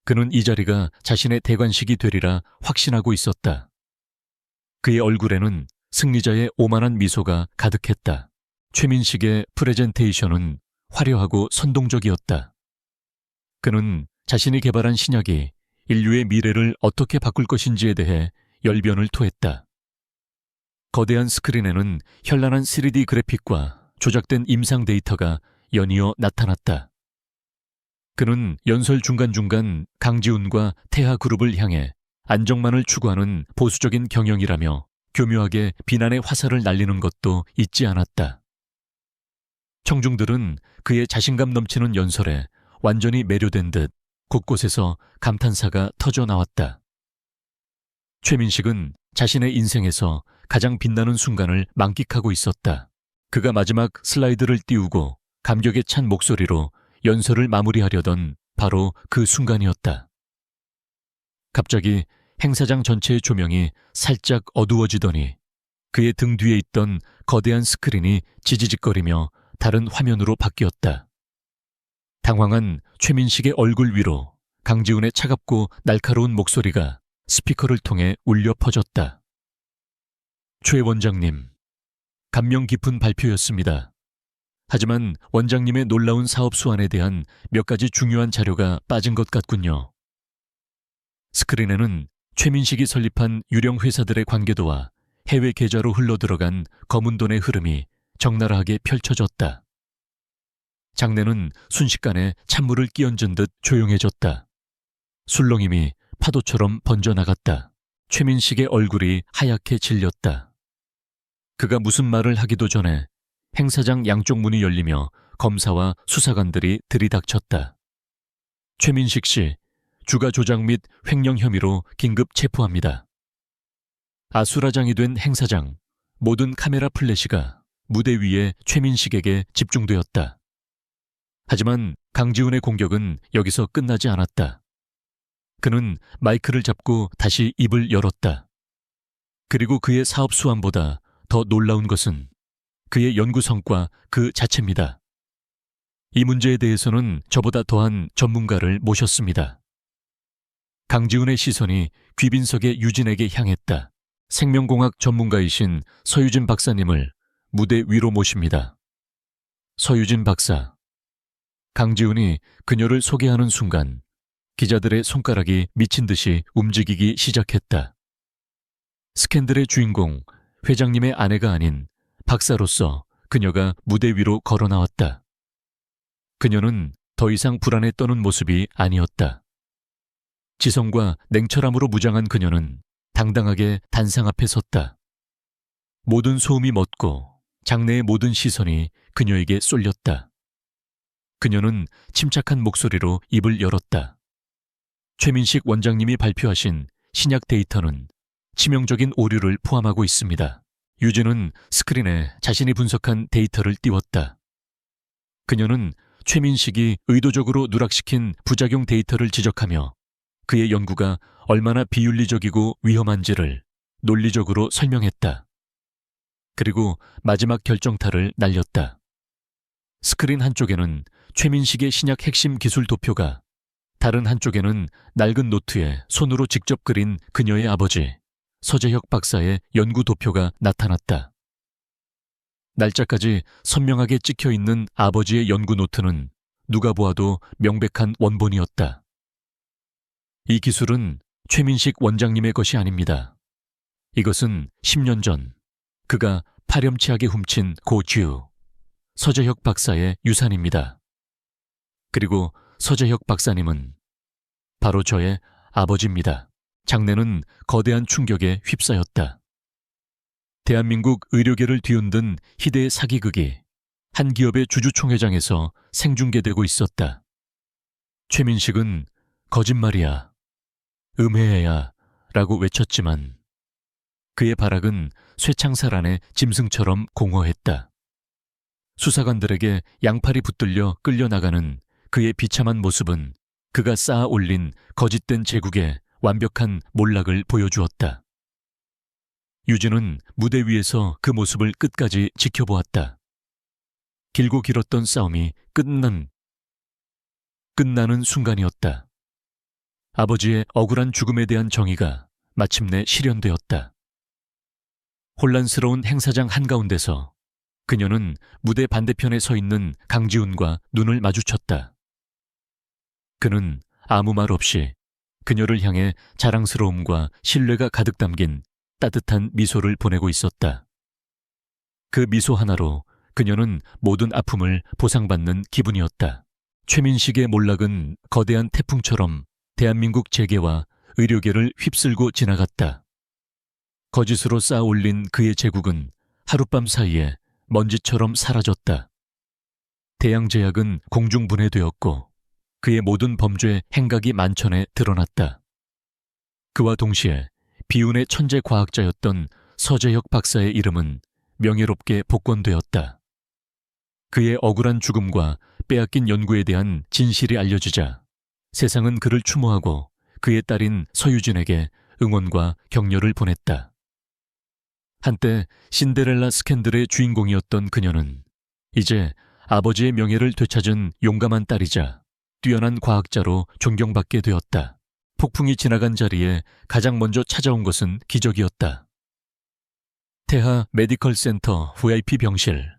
그는 이 자리가 자신의 대관식이 되리라 확신하고 있었다. 그의 얼굴에는 승리자의 오만한 미소가 가득했다. 최민식의 프레젠테이션은 화려하고 선동적이었다. 그는 자신이 개발한 신약이 인류의 미래를 어떻게 바꿀 것인지에 대해 열변을 토했다. 거대한 스크린에는 현란한 3D 그래픽과 조작된 임상 데이터가 연이어 나타났다. 그는 연설 중간중간 강지훈과 태하그룹을 향해 안정만을 추구하는 보수적인 경영이라며 교묘하게 비난의 화살을 날리는 것도 잊지 않았다. 청중들은 그의 자신감 넘치는 연설에 완전히 매료된 듯 곳곳에서 감탄사가 터져나왔다. 최민식은 자신의 인생에서 가장 빛나는 순간을 만끽하고 있었다. 그가 마지막 슬라이드를 띄우고 감격에 찬 목소리로 연설을 마무리하려던 바로 그 순간이었다. 갑자기 행사장 전체의 조명이 살짝 어두워지더니 그의 등 뒤에 있던 거대한 스크린이 지지직거리며 다른 화면으로 바뀌었다. 당황한 최민식의 얼굴 위로 강지훈의 차갑고 날카로운 목소리가 스피커를 통해 울려 퍼졌다. 최 원장님, 감명 깊은 발표였습니다. 하지만 원장님의 놀라운 사업 수완에 대한 몇 가지 중요한 자료가 빠진 것 같군요. 스크린에는 최민식이 설립한 유령 회사들의 관계도와 해외 계좌로 흘러들어간 검은 돈의 흐름이 적나라하게 펼쳐졌다. 장내는 순식간에 찬물을 끼얹은 듯 조용해졌다. 술렁임이 파도처럼 번져나갔다. 최민식의 얼굴이 하얗게 질렸다. 그가 무슨 말을 하기도 전에 행사장 양쪽 문이 열리며 검사와 수사관들이 들이닥쳤다. 최민식 씨, 주가 조작 및 횡령 혐의로 긴급 체포합니다. 아수라장이 된 행사장, 모든 카메라 플래시가 무대 위에 최민식에게 집중되었다. 하지만 강지훈의 공격은 여기서 끝나지 않았다. 그는 마이크를 잡고 다시 입을 열었다. 그리고 그의 사업 수완보다 더 놀라운 것은 그의 연구 성과 그 자체입니다. 이 문제에 대해서는 저보다 더한 전문가를 모셨습니다. 강지훈의 시선이 귀빈석의 유진에게 향했다. 생명공학 전문가이신 서유진 박사님을 무대 위로 모십니다. 서유진 박사. 강지훈이 그녀를 소개하는 순간 기자들의 손가락이 미친 듯이 움직이기 시작했다. 스캔들의 주인공, 회장님의 아내가 아닌 박사로서 그녀가 무대 위로 걸어 나왔다. 그녀는 더 이상 불안에 떠는 모습이 아니었다. 지성과 냉철함으로 무장한 그녀는 당당하게 단상 앞에 섰다. 모든 소음이 멎고 장내의 모든 시선이 그녀에게 쏠렸다. 그녀는 침착한 목소리로 입을 열었다. 최민식 원장님이 발표하신 신약 데이터는 치명적인 오류를 포함하고 있습니다. 유진은 스크린에 자신이 분석한 데이터를 띄웠다. 그녀는 최민식이 의도적으로 누락시킨 부작용 데이터를 지적하며 그의 연구가 얼마나 비윤리적이고 위험한지를 논리적으로 설명했다. 그리고 마지막 결정타를 날렸다. 스크린 한쪽에는 최민식의 신약 핵심 기술 도표가, 다른 한쪽에는 낡은 노트에 손으로 직접 그린 그녀의 아버지 서재혁 박사의 연구 도표가 나타났다. 날짜까지 선명하게 찍혀있는 아버지의 연구 노트는 누가 보아도 명백한 원본이었다. 이 기술은 최민식 원장님의 것이 아닙니다. 이것은 10년 전 그가 파렴치하게 훔친 고쥐우 서재혁 박사의 유산입니다. 그리고 서재혁 박사님은 바로 저의 아버지입니다. 장내는 거대한 충격에 휩싸였다. 대한민국 의료계를 뒤흔든 희대의 사기극이 한 기업의 주주총회장에서 생중계되고 있었다. 최민식은 거짓말이야, 음해야 라고 외쳤지만 그의 발악은 쇠창살 안의 짐승처럼 공허했다. 수사관들에게 양팔이 붙들려 끌려나가는 그의 비참한 모습은 그가 쌓아 올린 거짓된 제국의 완벽한 몰락을 보여주었다. 유진은 무대 위에서 그 모습을 끝까지 지켜보았다. 길고 길었던 싸움이 끝나는 순간이었다. 아버지의 억울한 죽음에 대한 정의가 마침내 실현되었다. 혼란스러운 행사장 한가운데서 그녀는 무대 반대편에 서 있는 강지훈과 눈을 마주쳤다. 그는 아무 말 없이 그녀를 향해 자랑스러움과 신뢰가 가득 담긴 따뜻한 미소를 보내고 있었다. 그 미소 하나로 그녀는 모든 아픔을 보상받는 기분이었다. 최민식의 몰락은 거대한 태풍처럼 대한민국 재계와 의료계를 휩쓸고 지나갔다. 거짓으로 쌓아 올린 그의 제국은 하룻밤 사이에 먼지처럼 사라졌다. 대양제약은 공중분해되었고 그의 모든 범죄 행각이 만천에 드러났다. 그와 동시에 비운의 천재 과학자였던 서재혁 박사의 이름은 명예롭게 복권되었다. 그의 억울한 죽음과 빼앗긴 연구에 대한 진실이 알려지자 세상은 그를 추모하고 그의 딸인 서유진에게 응원과 격려를 보냈다. 한때 신데렐라 스캔들의 주인공이었던 그녀는 이제 아버지의 명예를 되찾은 용감한 딸이자 뛰어난 과학자로 존경받게 되었다. 폭풍이 지나간 자리에 가장 먼저 찾아온 것은 기적이었다. 태하 메디컬 센터 VIP 병실.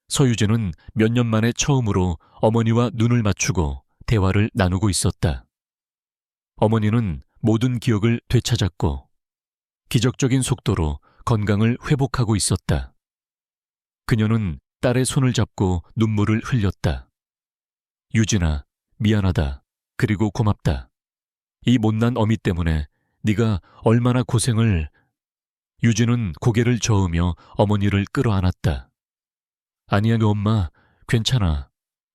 서유진은 몇 년 만에 처음으로 어머니와 눈을 맞추고 대화를 나누고 있었다. 어머니는 모든 기억을 되찾았고 기적적인 속도로 건강을 회복하고 있었다. 그녀는 딸의 손을 잡고 눈물을 흘렸다. 유진아, 미안하다. 그리고 고맙다. 이 못난 어미 때문에 네가 얼마나 고생을... 유진은 고개를 저으며 어머니를 끌어안았다. 아니야, 엄마. 괜찮아.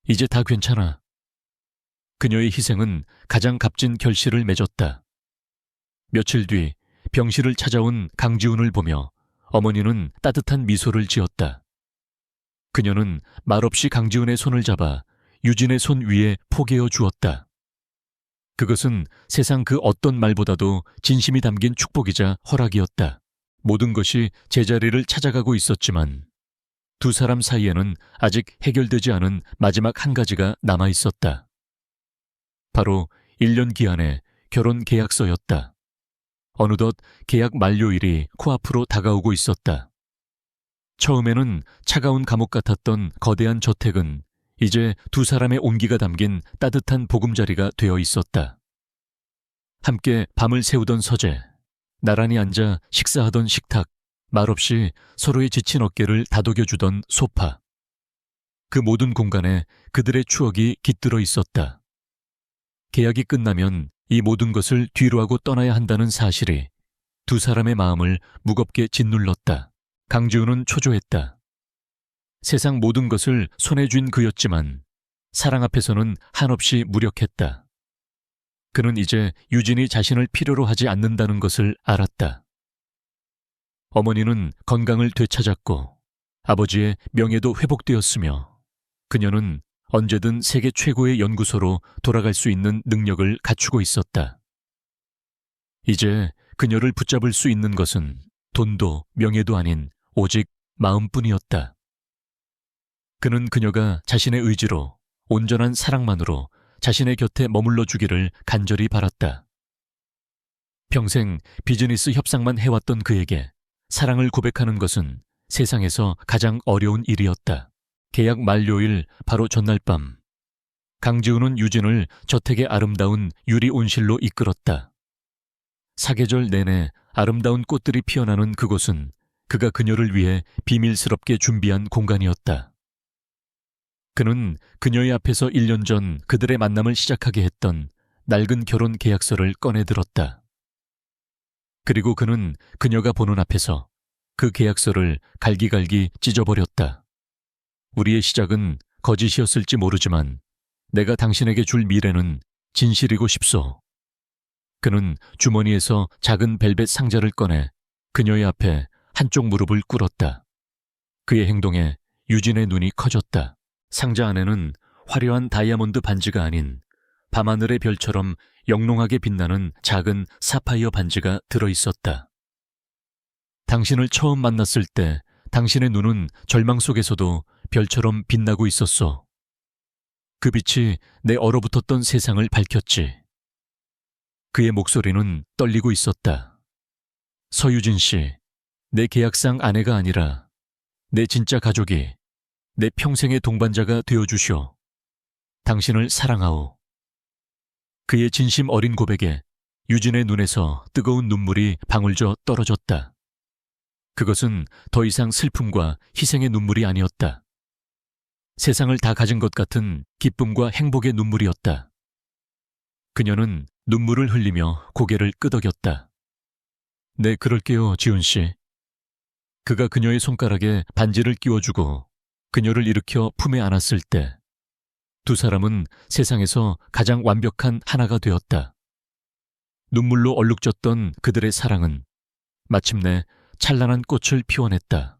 이제 다 괜찮아. 그녀의 희생은 가장 값진 결실을 맺었다. 며칠 뒤 병실을 찾아온 강지훈을 보며 어머니는 따뜻한 미소를 지었다. 그녀는 말없이 강지훈의 손을 잡아 유진의 손 위에 포개어 주었다. 그것은 세상 그 어떤 말보다도 진심이 담긴 축복이자 허락이었다. 모든 것이 제자리를 찾아가고 있었지만 두 사람 사이에는 아직 해결되지 않은 마지막 한 가지가 남아 있었다. 바로 1년 기한의 결혼 계약서였다. 어느덧 계약 만료일이 코앞으로 다가오고 있었다. 처음에는 차가운 감옥 같았던 거대한 저택은 이제 두 사람의 온기가 담긴 따뜻한 보금자리가 되어 있었다. 함께 밤을 새우던 서재, 나란히 앉아 식사하던 식탁, 말없이 서로의 지친 어깨를 다독여주던 소파. 그 모든 공간에 그들의 추억이 깃들어 있었다. 계약이 끝나면 이 모든 것을 뒤로하고 떠나야 한다는 사실이 두 사람의 마음을 무겁게 짓눌렀다. 강지훈은 초조했다. 세상 모든 것을 손에 쥔 그였지만 사랑 앞에서는 한없이 무력했다. 그는 이제 유진이 자신을 필요로 하지 않는다는 것을 알았다. 어머니는 건강을 되찾았고 아버지의 명예도 회복되었으며 그녀는 언제든 세계 최고의 연구소로 돌아갈 수 있는 능력을 갖추고 있었다. 이제 그녀를 붙잡을 수 있는 것은 돈도 명예도 아닌 오직 마음뿐이었다. 그는 그녀가 자신의 의지로, 온전한 사랑만으로 자신의 곁에 머물러 주기를 간절히 바랐다. 평생 비즈니스 협상만 해왔던 그에게 사랑을 고백하는 것은 세상에서 가장 어려운 일이었다. 계약 만료일 바로 전날 밤, 강지훈은 유진을 저택의 아름다운 유리 온실로 이끌었다. 사계절 내내 아름다운 꽃들이 피어나는 그곳은 그가 그녀를 위해 비밀스럽게 준비한 공간이었다. 그는 그녀의 앞에서 1년 전 그들의 만남을 시작하게 했던 낡은 결혼 계약서를 꺼내들었다. 그리고 그는 그녀가 보는 앞에서 그 계약서를 갈기갈기 찢어버렸다. 우리의 시작은 거짓이었을지 모르지만 내가 당신에게 줄 미래는 진실이고 싶소. 그는 주머니에서 작은 벨벳 상자를 꺼내 그녀의 앞에 한쪽 무릎을 꿇었다. 그의 행동에 유진의 눈이 커졌다. 상자 안에는 화려한 다이아몬드 반지가 아닌 밤하늘의 별처럼 영롱하게 빛나는 작은 사파이어 반지가 들어있었다. 당신을 처음 만났을 때 당신의 눈은 절망 속에서도 별처럼 빛나고 있었소. 그 빛이 내 얼어붙었던 세상을 밝혔지. 그의 목소리는 떨리고 있었다. 서유진 씨, 내 계약상 아내가 아니라 내 진짜 가족이, 내 평생의 동반자가 되어주시오. 당신을 사랑하오. 그의 진심 어린 고백에 유진의 눈에서 뜨거운 눈물이 방울져 떨어졌다. 그것은 더 이상 슬픔과 희생의 눈물이 아니었다. 세상을 다 가진 것 같은 기쁨과 행복의 눈물이었다. 그녀는 눈물을 흘리며 고개를 끄덕였다. 네, 그럴게요, 지훈 씨. 그가 그녀의 손가락에 반지를 끼워주고 그녀를 일으켜 품에 안았을 때 두 사람은 세상에서 가장 완벽한 하나가 되었다. 눈물로 얼룩졌던 그들의 사랑은 마침내 찬란한 꽃을 피워냈다.